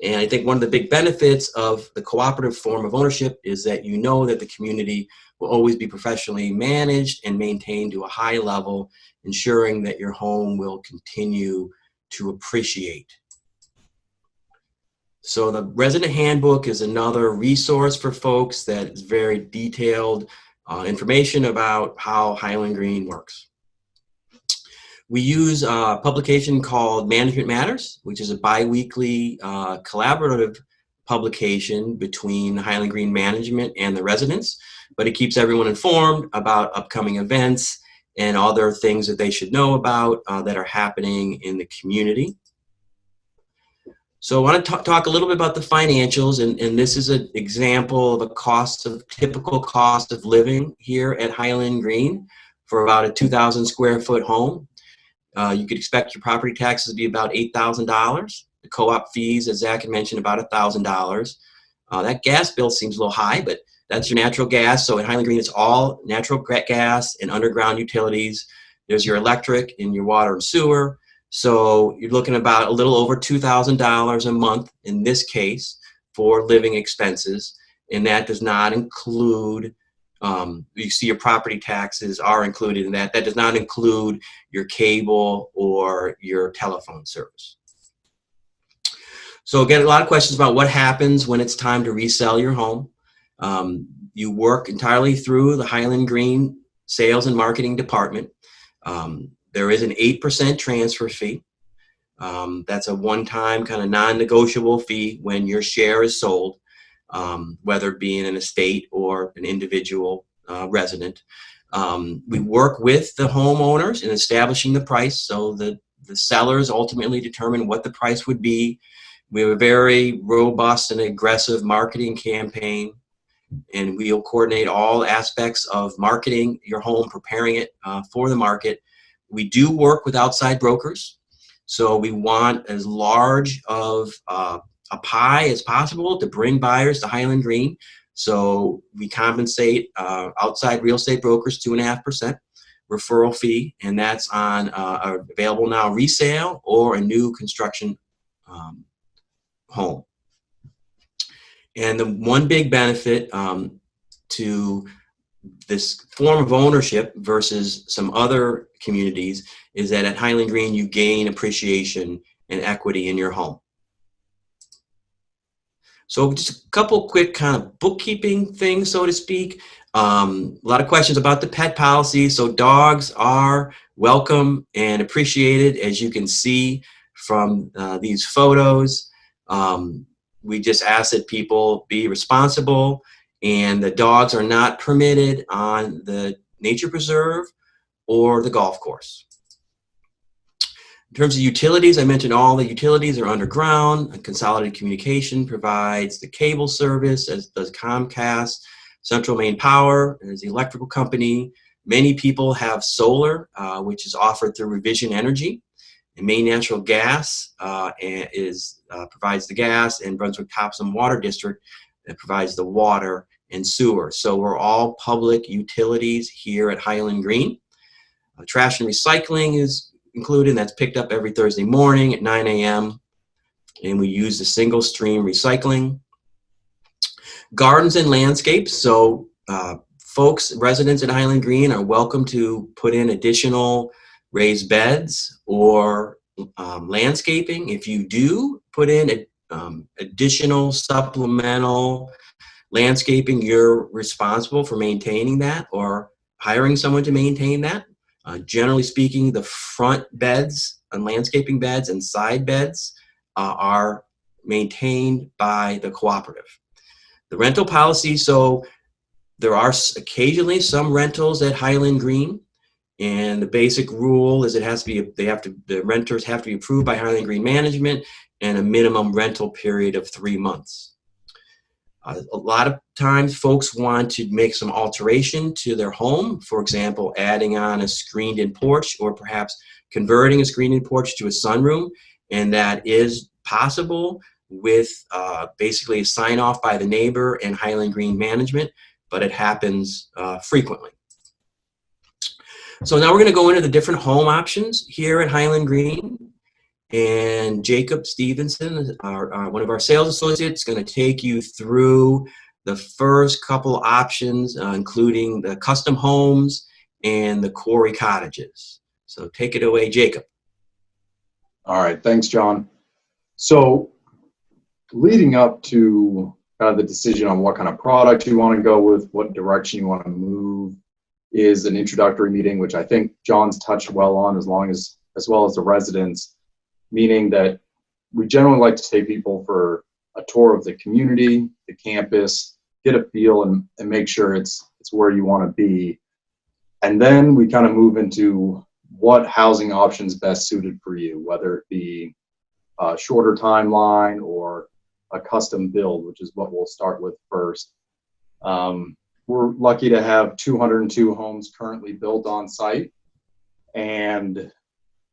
And I think one of the big benefits of the cooperative form of ownership is that you know that the community will always be professionally managed and maintained to a high level, ensuring that your home will continue to appreciate. So the resident handbook is another resource for folks that is very detailed information about how Highland Green works. We use a publication called Management Matters, which is a bi-weekly collaborative publication between Highland Green management and the residents, but it keeps everyone informed about upcoming events and other things that they should know about that are happening in the community. So I want to talk a little bit about the financials, and this is an example of typical cost of living here at Highland Green for about a 2,000 square foot home. You could expect your property taxes to be about $8,000. The co-op fees, as Zach had mentioned, about $1,000. That gas bill seems a little high, but that's your natural gas. So at Highland Green, it's all natural gas and underground utilities. There's your electric and your water and sewer. So you're looking about a little over $2,000 a month in this case for living expenses, and that does not include, you see your property taxes are included in that. That does not include your cable or your telephone service. So again, a lot of questions about what happens when it's time to resell your home. You work entirely through the Highland Green sales and marketing department. There is an 8% transfer fee. That's a one-time kind of non-negotiable fee when your share is sold, whether it be in an estate or an individual resident. We work with the homeowners in establishing the price, so the sellers ultimately determine what the price would be. We have a very robust and aggressive marketing campaign, and we'll coordinate all aspects of marketing your home, preparing it for the market. We do work with outside brokers, so we want as large of a pie as possible to bring buyers to Highland Green. So we compensate outside real estate brokers 2.5% referral fee, and that's on available now resale or a new construction home. And the one big benefit to this form of ownership versus some other communities is that at Highland Green you gain appreciation and equity in your home. So just a couple quick kind of bookkeeping things, so to speak. A lot of questions about the pet policy. So dogs are welcome and appreciated, as you can see from these photos. We just ask that people be responsible, and the dogs are not permitted on the nature preserve or the golf course. In terms of utilities, I mentioned all the utilities are underground. Consolidated Communication provides the cable service, as does Comcast. Central Main Power is the electrical company. Many people have solar, which is offered through Revision Energy. And Maine Natural Gas provides the gas, and Brunswick Topsom Water District that provides the water and sewer. So we're all public utilities here at Highland Green. Trash and recycling is included, and that's picked up every Thursday morning at 9 a.m. And we use the single stream recycling. Gardens and landscapes. So folks, residents at Highland Green are welcome to put in additional raised beds or landscaping. If you do put in additional supplemental landscaping, you're responsible for maintaining that or hiring someone to maintain that. Generally speaking, the front beds and landscaping beds and side beds are maintained by the cooperative. The rental policy, so there are occasionally some rentals at Highland Green, and the basic rule is it has to be, the renters have to be approved by Highland Green management and a minimum rental period of 3 months. A lot of times folks want to make some alteration to their home, for example, adding on a screened-in porch or perhaps converting a screened-in porch to a sunroom, and that is possible with basically a sign off by the neighbor and Highland Green management, but it happens frequently. So now we're going to go into the different home options here at Highland Green. And Jacob Stevenson, one of our sales associates, is going to take you through the first couple options, including the custom homes and the QUARRY cottages. So take it away, Jacob. All right, thanks, John. So leading up to kind of the decision on what kind of product you want to go with, what direction you want to move, is an introductory meeting, which I think John's touched well on, as well as the residents, meaning that we generally like to take people for a tour of the community, the campus, get a feel and make sure it's where you want to be. And then we kind of move into what housing options best suited for you, whether it be a shorter timeline or a custom build, which is what we'll start with first. We're lucky to have 202 homes currently built on site. And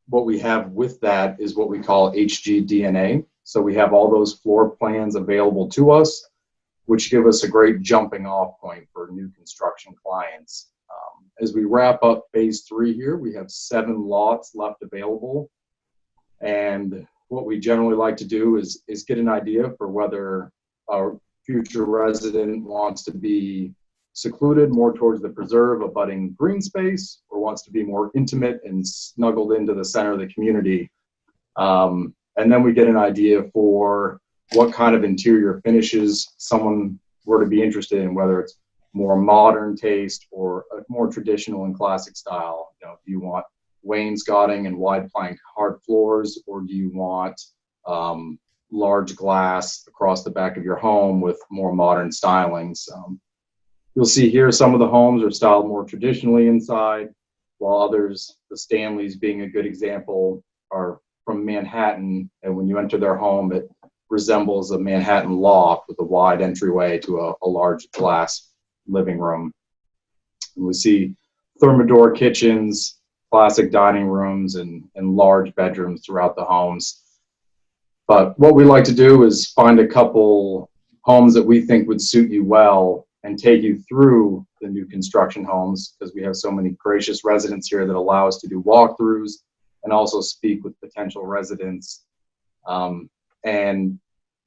what we have with that is what we call HGDNA. So we have all those floor plans available to us, which give us a great jumping off point for new construction clients. As we wrap up phase 3 here, we have 7 lots left available. And what we generally like to do is get an idea for whether our future resident wants to be secluded more towards the preserve, abutting green space, or wants to be more intimate and snuggled into the center of the community. And then we get an idea for what kind of interior finishes someone were to be interested in, whether it's more modern taste or a more traditional and classic style. You know, do you want wainscoting and wide plank hard floors, or do you want large glass across the back of your home with more modern stylings? You'll see here some of the homes are styled more traditionally inside, while others, the Stanleys being a good example, are from Manhattan, and when you enter their home, it resembles a Manhattan loft with a wide entryway to a large glass living room. And we see thermador kitchens, classic dining rooms, and large bedrooms throughout the homes. But what we like to do is find a couple homes that we think would suit you well and take you through the new construction homes, because we have so many gracious residents here that allow us to do walkthroughs and also speak with potential residents. And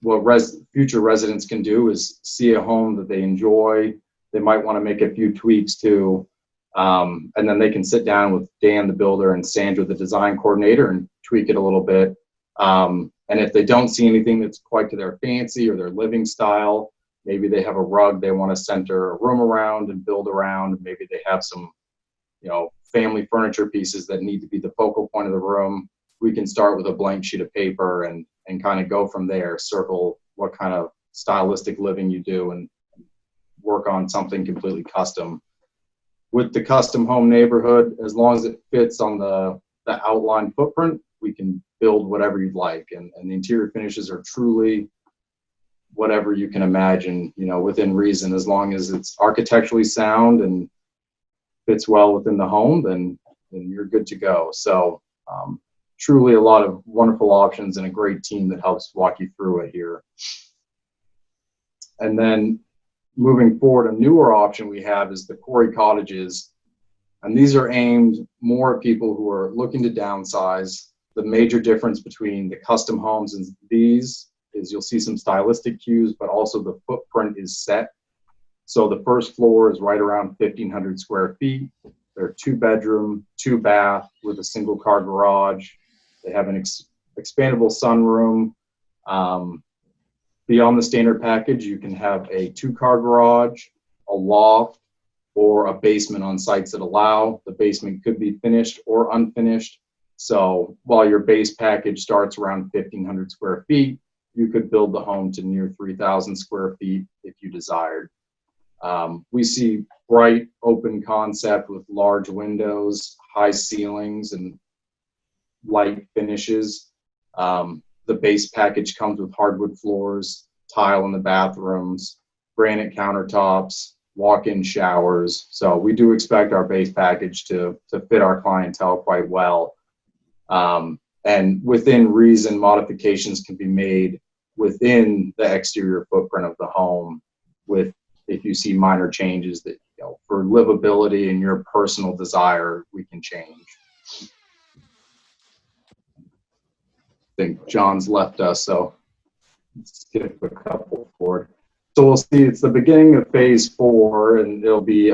what future residents can do is see a home that they enjoy. They might want to make a few tweaks to, and then they can sit down with Dan, the builder, and Sandra, the design coordinator, and tweak it a little bit. And if they don't see anything that's quite to their fancy or their living style, maybe they have a rug they want to center a room around and build around. Maybe they have some, family furniture pieces that need to be the focal point of the room. We can start with a blank sheet of paper and kind of go from there, circle what kind of stylistic living you do and work on something completely custom. With the custom home neighborhood, as long as it fits on the outline footprint, we can build whatever you'd like. And the interior finishes are truly whatever you can imagine, within reason. As long as it's architecturally sound and fits well within the home, then you're good to go. So truly a lot of wonderful options and a great team that helps walk you through it here. And then moving forward, a newer option we have is the QUARRY cottages. And these are aimed more at people who are looking to downsize. The major difference between the custom homes and these is you'll see some stylistic cues, but also the footprint is set. So the first floor is right around 1,500 square feet. They're 2-bedroom, 2-bath with a single-car garage. They have an expandable sunroom. Beyond the standard package, you can have a 2-car garage, a loft, or a basement on sites that allow. The basement could be finished or unfinished. So while your base package starts around 1,500 square feet, you could build the home to near 3,000 square feet if you desired. We see bright open concept with large windows, high ceilings, and light finishes. The base package comes with hardwood floors, tile in the bathrooms, granite countertops, walk-in showers. So we do expect our base package to fit our clientele quite well. And within reason, modifications can be made within the exterior footprint of the home with, if you see minor changes that, you know, for livability and your personal desire, we can change. I think John's left us, so let's skip a couple forward. So we'll see it's the beginning of phase 4, and it'll be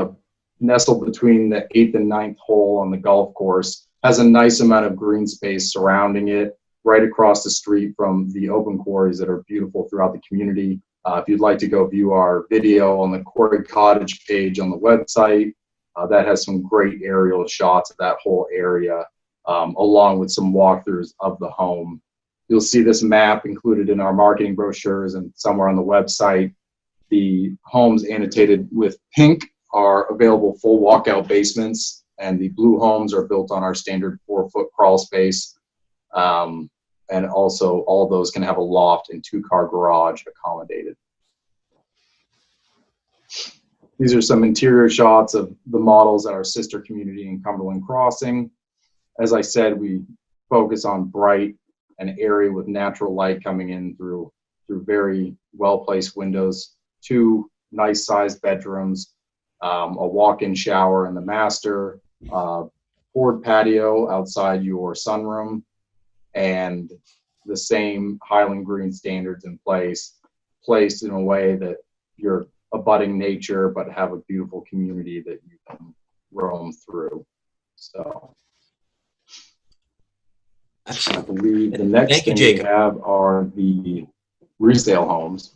nestled between the 8th and 9th hole on the golf course. Has a nice amount of green space surrounding it, right across the street from the open quarries that are beautiful throughout the community. If you'd like to go view our video on the Quarry Cottage page on the website, that has some great aerial shots of that whole area, along with some walkthroughs of the home. You'll see this map included in our marketing brochures and somewhere on the website. The homes annotated with pink are available full walkout basements, and the blue homes are built on our standard 4-foot crawl space. And also all of those can have a loft and 2-car garage accommodated. These are some interior shots of the models at our sister community in Cumberland Crossing. As I said, we focus on bright and area with natural light coming in through very well-placed windows, 2 nice-sized bedrooms, a walk-in shower in the master, poured patio outside your sunroom, and the same Highland Green standards in place, placed in a way that you're abutting nature but have a beautiful community that you can roam through. So I believe the next thing we have are the resale homes,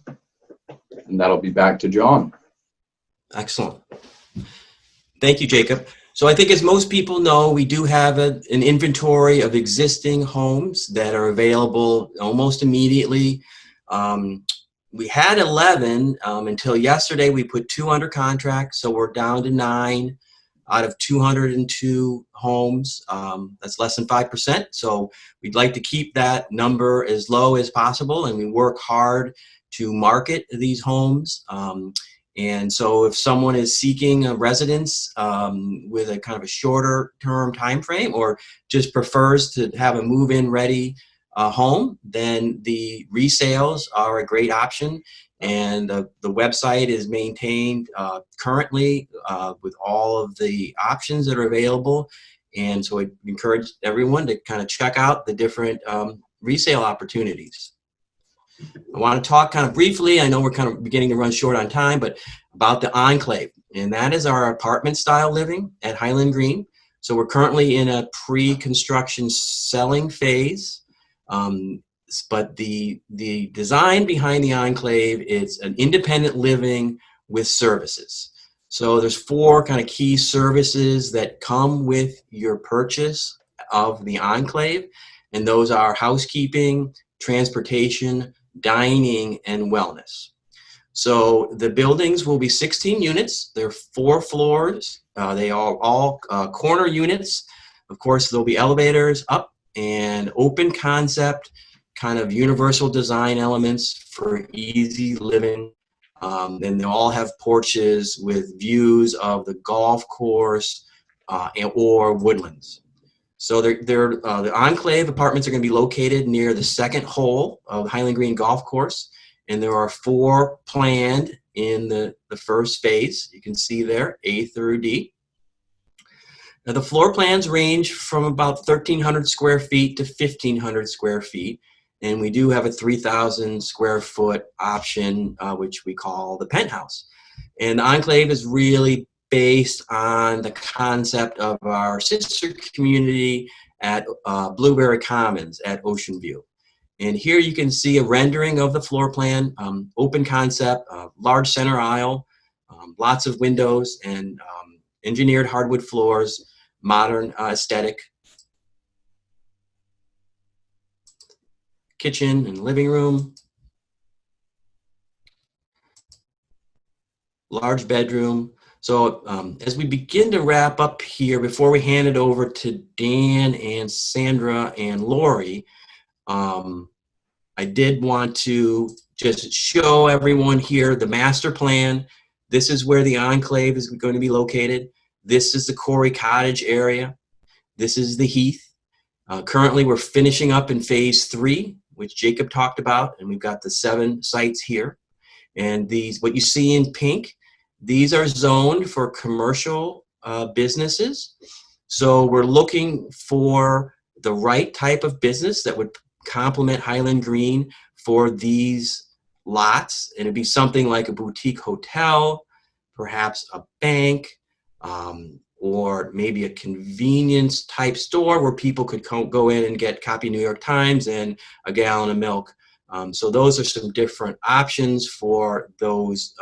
and that'll be back to John. Excellent. Thank you, Jacob. So I think, as most people know, we do have an inventory of existing homes that are available almost immediately. We had 11 until yesterday. We put 2 under contract, so we're down to 9 out of 202 homes. That's less than 5%. So we'd like to keep that number as low as possible, and we work hard to market these homes. And so if someone is seeking a residence with a kind of a shorter term time frame, or just prefers to have a move-in ready home, then the resales are a great option. And the website is maintained currently with all of the options that are available. And so I encourage everyone to kind of check out the different resale opportunities. I want to talk kind of briefly, I know we're kind of beginning to run short on time, but about the Enclave. And that is our apartment style living at Highland Green. So we're currently in a pre-construction selling phase. But the design behind the Enclave is an independent living with services. So there's 4 kind of key services that come with your purchase of the Enclave, and those are housekeeping, transportation, dining, and wellness. So the buildings will be 16 units. They're 4 floors. They are all corner units. Of course, there'll be elevators up and open concept, kind of universal design elements for easy living. And they all have porches with views of the golf course or woodlands. So the Enclave apartments are going to be located near the 2nd hole of Highland Green Golf Course. And there are 4 planned in the first phase. You can see there, A through D. Now, the floor plans range from about 1,300 square feet to 1,500 square feet. And we do have a 3,000 square foot option, which we call the penthouse. And the Enclave is really based on the concept of our sister community at Blueberry Commons at Ocean View. And here you can see a rendering of the floor plan, open concept, large center aisle, lots of windows, and engineered hardwood floors, modern aesthetic. Kitchen and living room. Large bedroom. So as we begin to wrap up here, before we hand it over to Dan and Sandra and Lori, I did want to just show everyone here the master plan. This is where the Enclave is going to be located. This is the Quarry Cottage area. This is the Heath. Currently, we're finishing up in phase 3, which Jacob talked about, and we've got the 7 sites here. And these, what you see in pink, these are zoned for commercial businesses. So we're looking for the right type of business that would complement Highland Green for these lots. And it'd be something like a boutique hotel, perhaps a bank, or maybe a convenience type store where people could go in and get copy New York Times and a gallon of milk. So those are some different options for those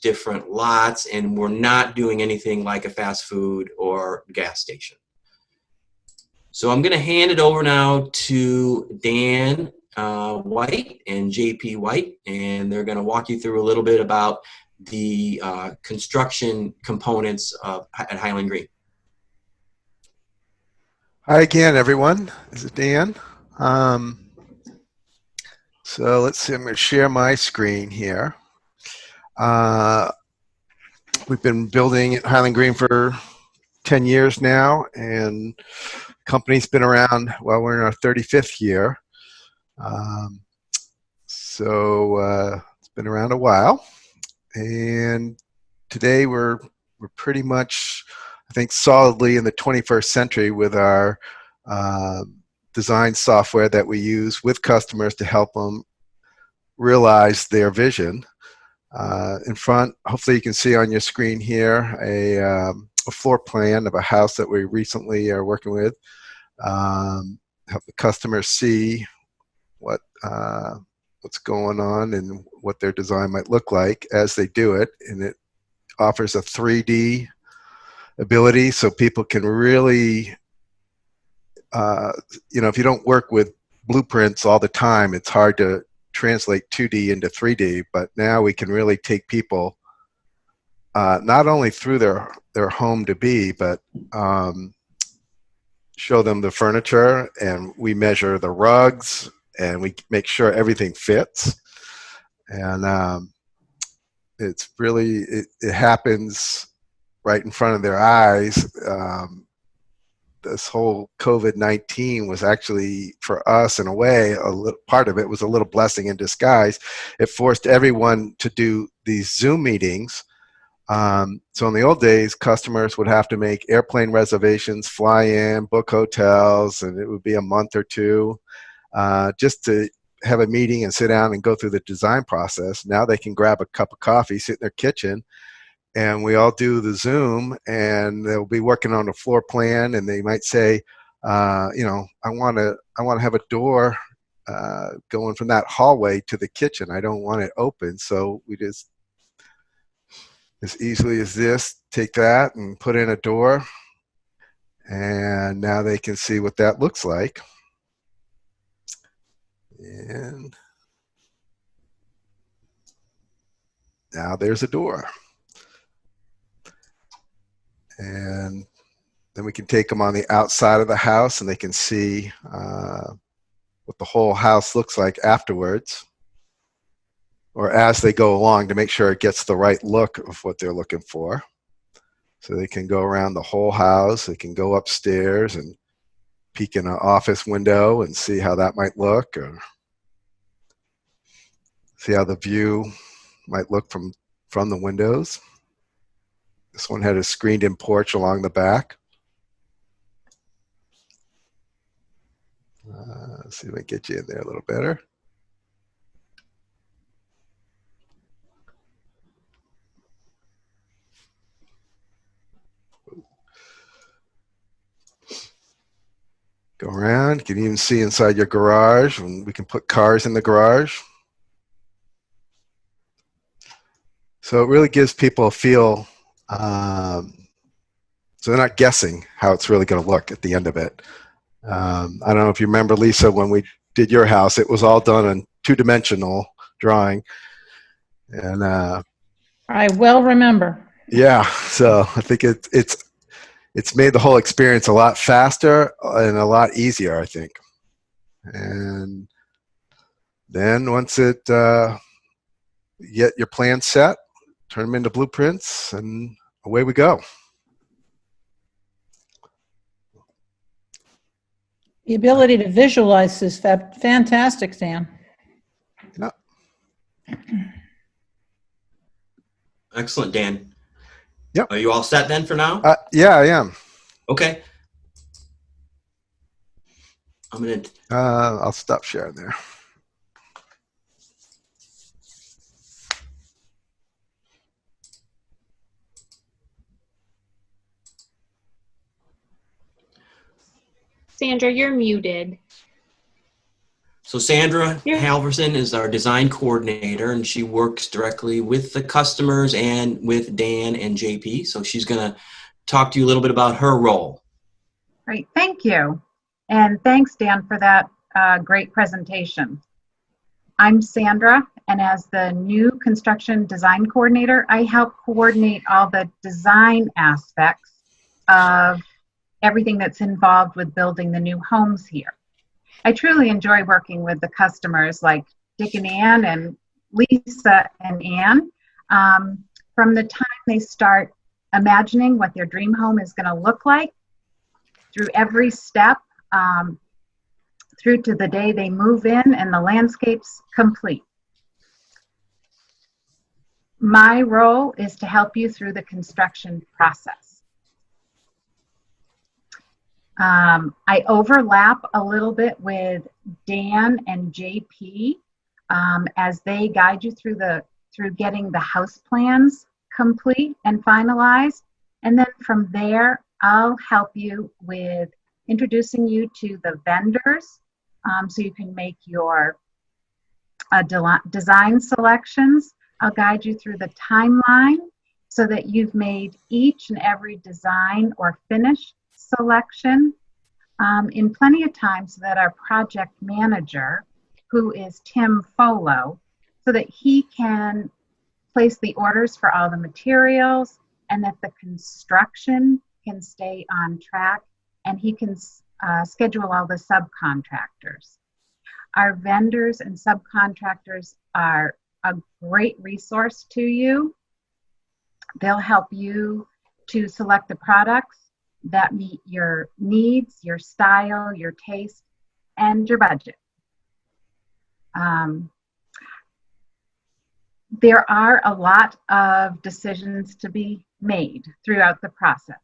different lots, and we're not doing anything like a fast food or gas station. So I'm going to hand it over now to Dan White and JP White, and they're going to walk you through a little bit about the construction components at Highland Green. Hi again, everyone. This is Dan. So let's see, I'm going to share my screen here. We've been building at Highland Green for 10 years now, and the company's been around, well, we're in our 35th year. It's been around a while. And today we're pretty much, I think, solidly in the 21st century with our design software that we use with customers to help them realize their vision. In front, hopefully you can see on your screen here a floor plan of a house that we recently are working with. Help the customers see what's going on and what their design might look like as they do it. And it offers a 3D ability so people can really, if you don't work with blueprints all the time, it's hard to translate 2D into 3D, but now we can really take people not only through their home to be, but show them the furniture, and we measure the rugs, and we make sure everything fits. And it's really, it happens right in front of their eyes. This whole COVID-19 was actually, for us, in a way, part of it was a little blessing in disguise. It forced everyone to do these Zoom meetings. So in the old days, customers would have to make airplane reservations, fly in, book hotels, and it would be a month or two just to have a meeting and sit down and go through the design process. Now they can grab a cup of coffee, sit in their kitchen, and we all do the Zoom, and they'll be working on a floor plan, and they might say, I want to have a door going from that hallway to the kitchen. I don't want it open. So we just, as easily as this, take that and put in a door, and now they can see what that looks like. And now there's a door. And then we can take them on the outside of the house, and they can see what the whole house looks like afterwards, or as they go along, to make sure it gets the right look of what they're looking for. So they can go around the whole house. They can go upstairs and peek in an office window and see how that might look, or see how the view might look from the windows. This one had a screened-in porch along the back. Let's see if I can get you in there a little better. Go around. You can even see inside your garage, and we can put cars in the garage. So it really gives people a feel, so they're not guessing how it's really going to look at the end of it. I don't know if you remember, Lisa, when we did your house, it was all done in two-dimensional drawing. And I well remember. yeah, so I think it's made the whole experience a lot faster and a lot easier, I think. And then once you get your plans set, turn them into blueprints, and away we go. The ability to visualize is fantastic, Dan. Yep. Excellent, Dan. Yep. Are you all set then for now? Yeah, I am. Okay. I'm gonna. I'll stop sharing there. Sandra, you're muted. So Sandra Yeah. Halverson is our design coordinator, and she works directly with the customers and with Dan and JP. So she's gonna talk to you a little bit about her role. Great, thank you. And thanks, Dan, for that great presentation. I'm Sandra, and as the new construction design coordinator, I help coordinate all the design aspects of everything that's involved with building the new homes here. I truly enjoy working with the customers like Dick and Ann and Lisa and Ann. From the time they start imagining what their dream home is going to look like, through every step, through to the day they move in and the landscape's complete. My role is to help you through the construction process. I overlap a little bit with Dan and JP as they guide you through getting the house plans complete and finalized. And then from there, I'll help you with introducing you to the vendors so you can make your design selections. I'll guide you through the timeline so that you've made each and every design or finish selection in plenty of time so that our project manager, who is Tim Folo, so that he can place the orders for all the materials and that the construction can stay on track and he can schedule all the subcontractors. Our vendors and subcontractors are a great resource to you. They'll help you to select the products that meet your needs, your style, your taste, and your budget. There are a lot of decisions to be made throughout the process.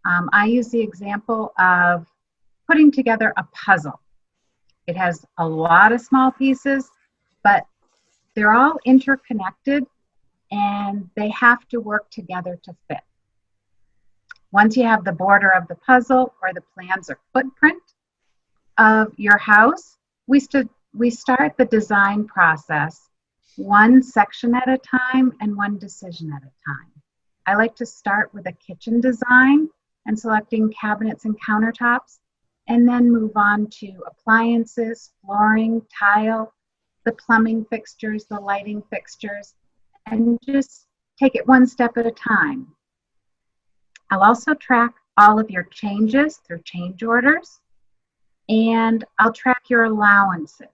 I use the example of putting together a puzzle. It has a lot of small pieces, but they're all interconnected and they have to work together to fit. Once you have the border of the puzzle or the plans or footprint of your house, we start the design process one section at a time and one decision at a time. I like to start with a kitchen design and selecting cabinets and countertops, and then move on to appliances, flooring, tile, the plumbing fixtures, the lighting fixtures, and just take it one step at a time. I'll also track all of your changes through change orders, and I'll track your allowances.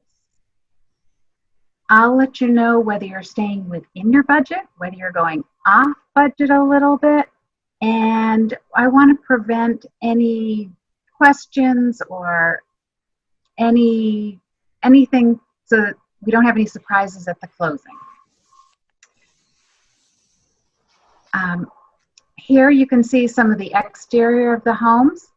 I'll let you know whether you're staying within your budget, whether you're going off budget a little bit, and I want to prevent any questions or anything so that we don't have any surprises at the closing. Here you can see some of the exterior of the homes.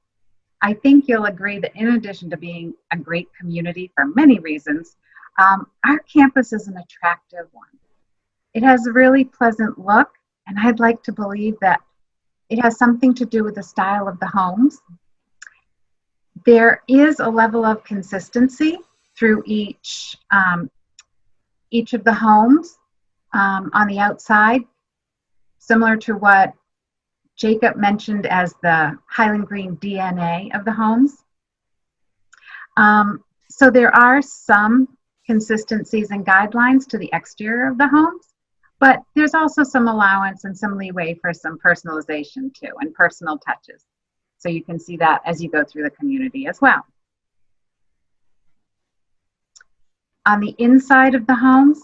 I think you'll agree that in addition to being a great community for many reasons, our campus is an attractive one. It has a really pleasant look, and I'd like to believe that it has something to do with the style of the homes. There is a level of consistency through each of the homes on the outside, similar to what Jacob mentioned as the Highland Green DNA of the homes. So there are some consistencies and guidelines to the exterior of the homes, but there's also some allowance and some leeway for some personalization too, and personal touches. So you can see that as you go through the community as well. On the inside of the homes,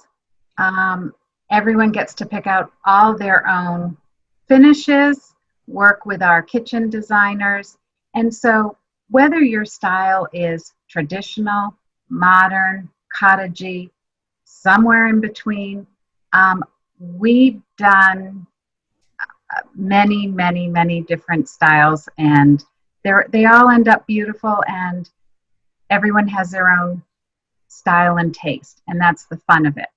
everyone gets to pick out all their own finishes, work with our kitchen designers. And so whether your style is traditional, modern, cottagey, somewhere in between. We've done many, many, many different styles, and they all end up beautiful, and everyone has their own style and taste, and that's the fun of it.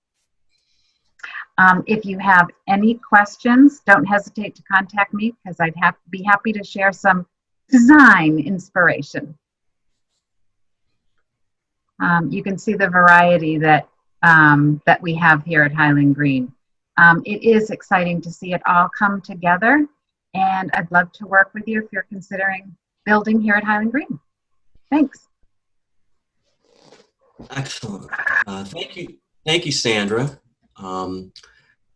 If you have any questions, don't hesitate to contact me, because I'd be happy to share some design inspiration. You can see the variety that we have here at Highland Green. It is exciting to see it all come together, and I'd love to work with you if you're considering building here at Highland Green. Thanks. Excellent. Thank you, Sandra.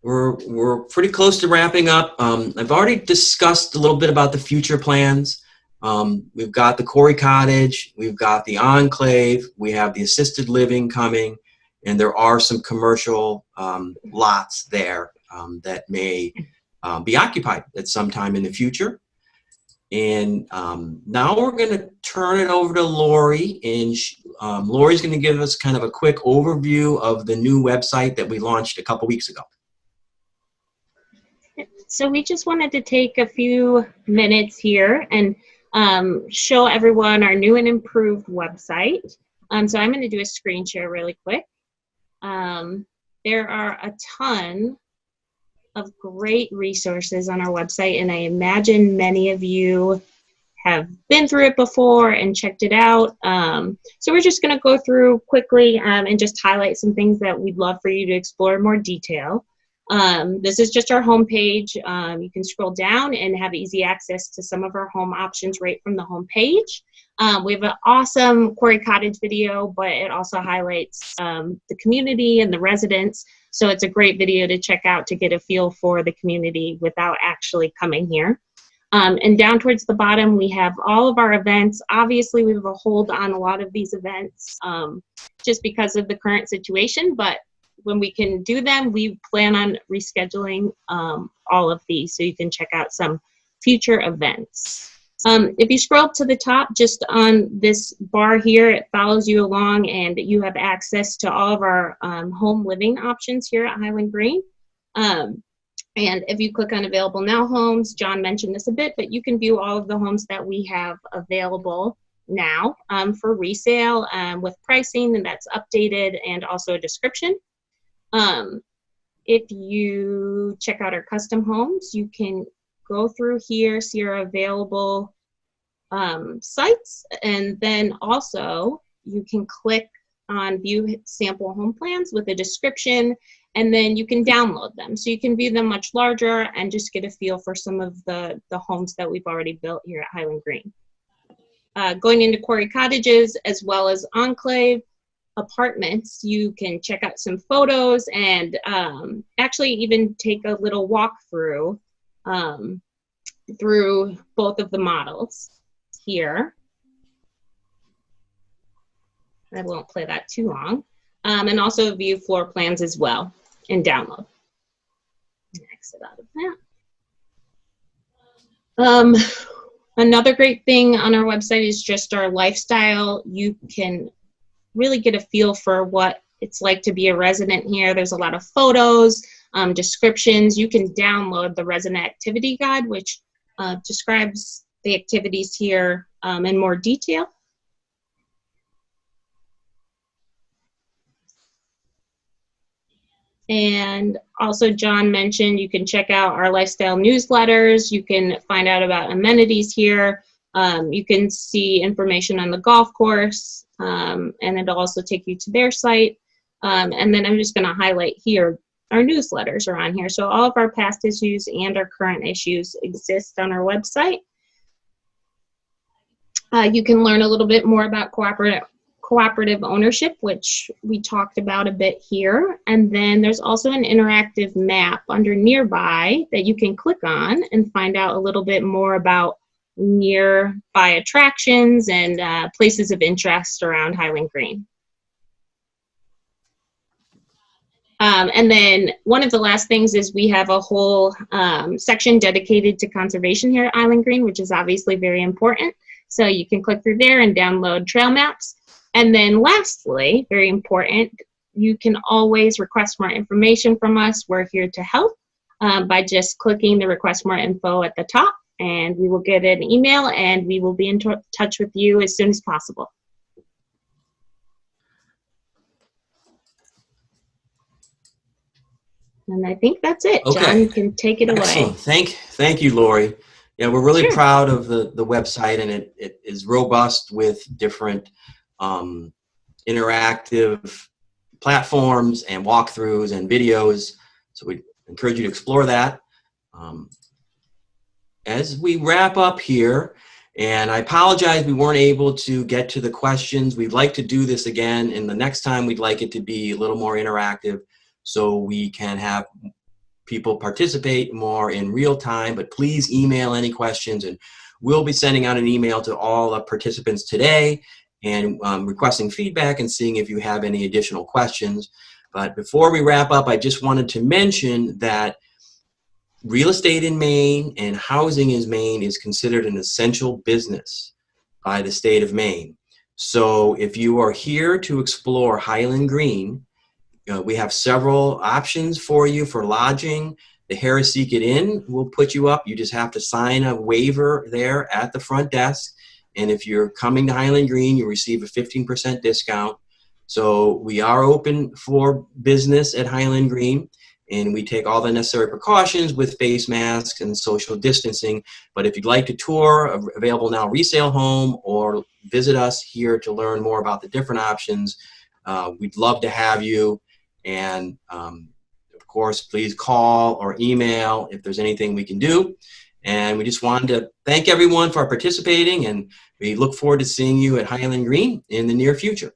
We're pretty close to wrapping up. I've already discussed a little bit about the future plans. We've got the QUARRY Cottage, we've got the Enclave, we have the assisted living coming, and there are some commercial lots there that may be occupied at some time in the future. And now we're going to turn it over to Lori, and Lori's going to give us kind of a quick overview of the new website that we launched a couple weeks ago. So we just wanted to take a few minutes here and show everyone our new and improved website. So I'm going to do a screen share really quick. There are a ton of great resources on our website, and I imagine many of you have been through it before and checked it out. So we're just going to go through quickly and just highlight some things that we'd love for you to explore in more detail. This is just our homepage. You can scroll down and have easy access to some of our home options right from the homepage. We have an awesome QUARRY Cottage video, but it also highlights the community and the residents. So it's a great video to check out to get a feel for the community without actually coming here. And down towards the bottom, we have all of our events. Obviously, we have a hold on a lot of these events just because of the current situation, but when we can do them, we plan on rescheduling all of these, so you can check out some future events. If you scroll to the top, just on this bar here, it follows you along, and you have access to all of our home living options here at Highland Green. And if you click on Available Now Homes, John mentioned this a bit, but you can view all of the homes that we have available now for resale with pricing, and that's updated, and also a description. If you check out our custom homes, you can go through here, see our available sites, and then also you can click on View Sample Home Plans with a description, and then you can download them. So you can view them much larger and just get a feel for some of the homes that we've already built here at Highland Green. Going into QUARRY Cottages as well as Enclave apartments, you can check out some photos and actually even take a little walkthrough through both of the models here. I won't play that too long. And also view floor plans as well and download. Exit out of that. Another great thing on our website is just our lifestyle. You can really get a feel for what it's like to be a resident here. There's a lot of photos, descriptions. You can download the resident activity guide, which describes the activities here in more detail. And also John mentioned you can check out our lifestyle newsletters. You can find out about amenities here. You can see information on the golf course, and it'll also take you to their site. And then I'm just going to highlight here, our newsletters are on here. So all of our past issues and our current issues exist on our website. You can learn a little bit more about cooperative ownership, which we talked about a bit here. And then there's also an interactive map under Nearby that you can click on and find out a little bit more about nearby attractions and places of interest around Highland Green. And then one of the last things is we have a whole section dedicated to conservation here at Highland Green, which is obviously very important. So you can click through there and download trail maps. And then lastly, very important, you can always request more information from us. We're here to help by just clicking the request more info at the top, and we will get an email and we will be in touch with you as soon as possible. And I think that's it. Okay. John, you can take it away. Excellent. Thank you, Lori. Yeah, we're really Sure. proud of the website, and it is robust with different interactive platforms and walkthroughs and videos. So we encourage you to explore that. As we wrap up here, and I apologize we weren't able to get to the questions. We'd like to do this again, and the next time we'd like it to be a little more interactive so we can have people participate more in real time. But please email any questions, and we'll be sending out an email to all the participants today and requesting feedback and seeing if you have any additional questions. But before we wrap up, I just wanted to mention that real estate in Maine and housing in Maine is considered an essential business by the state of Maine. So if you are here to explore Highland Green, we have several options for you for lodging. The Harrisseekit Inn will put you up. You just have to sign a waiver there at the front desk. And if you're coming to Highland Green, you receive a 15% discount. So we are open for business at Highland Green, and we take all the necessary precautions with face masks and social distancing. But if you'd like to tour available now resale home or visit us here to learn more about the different options, we'd love to have you. And of course, please call or email if there's anything we can do. And we just wanted to thank everyone for participating, and we look forward to seeing you at Highland Green in the near future.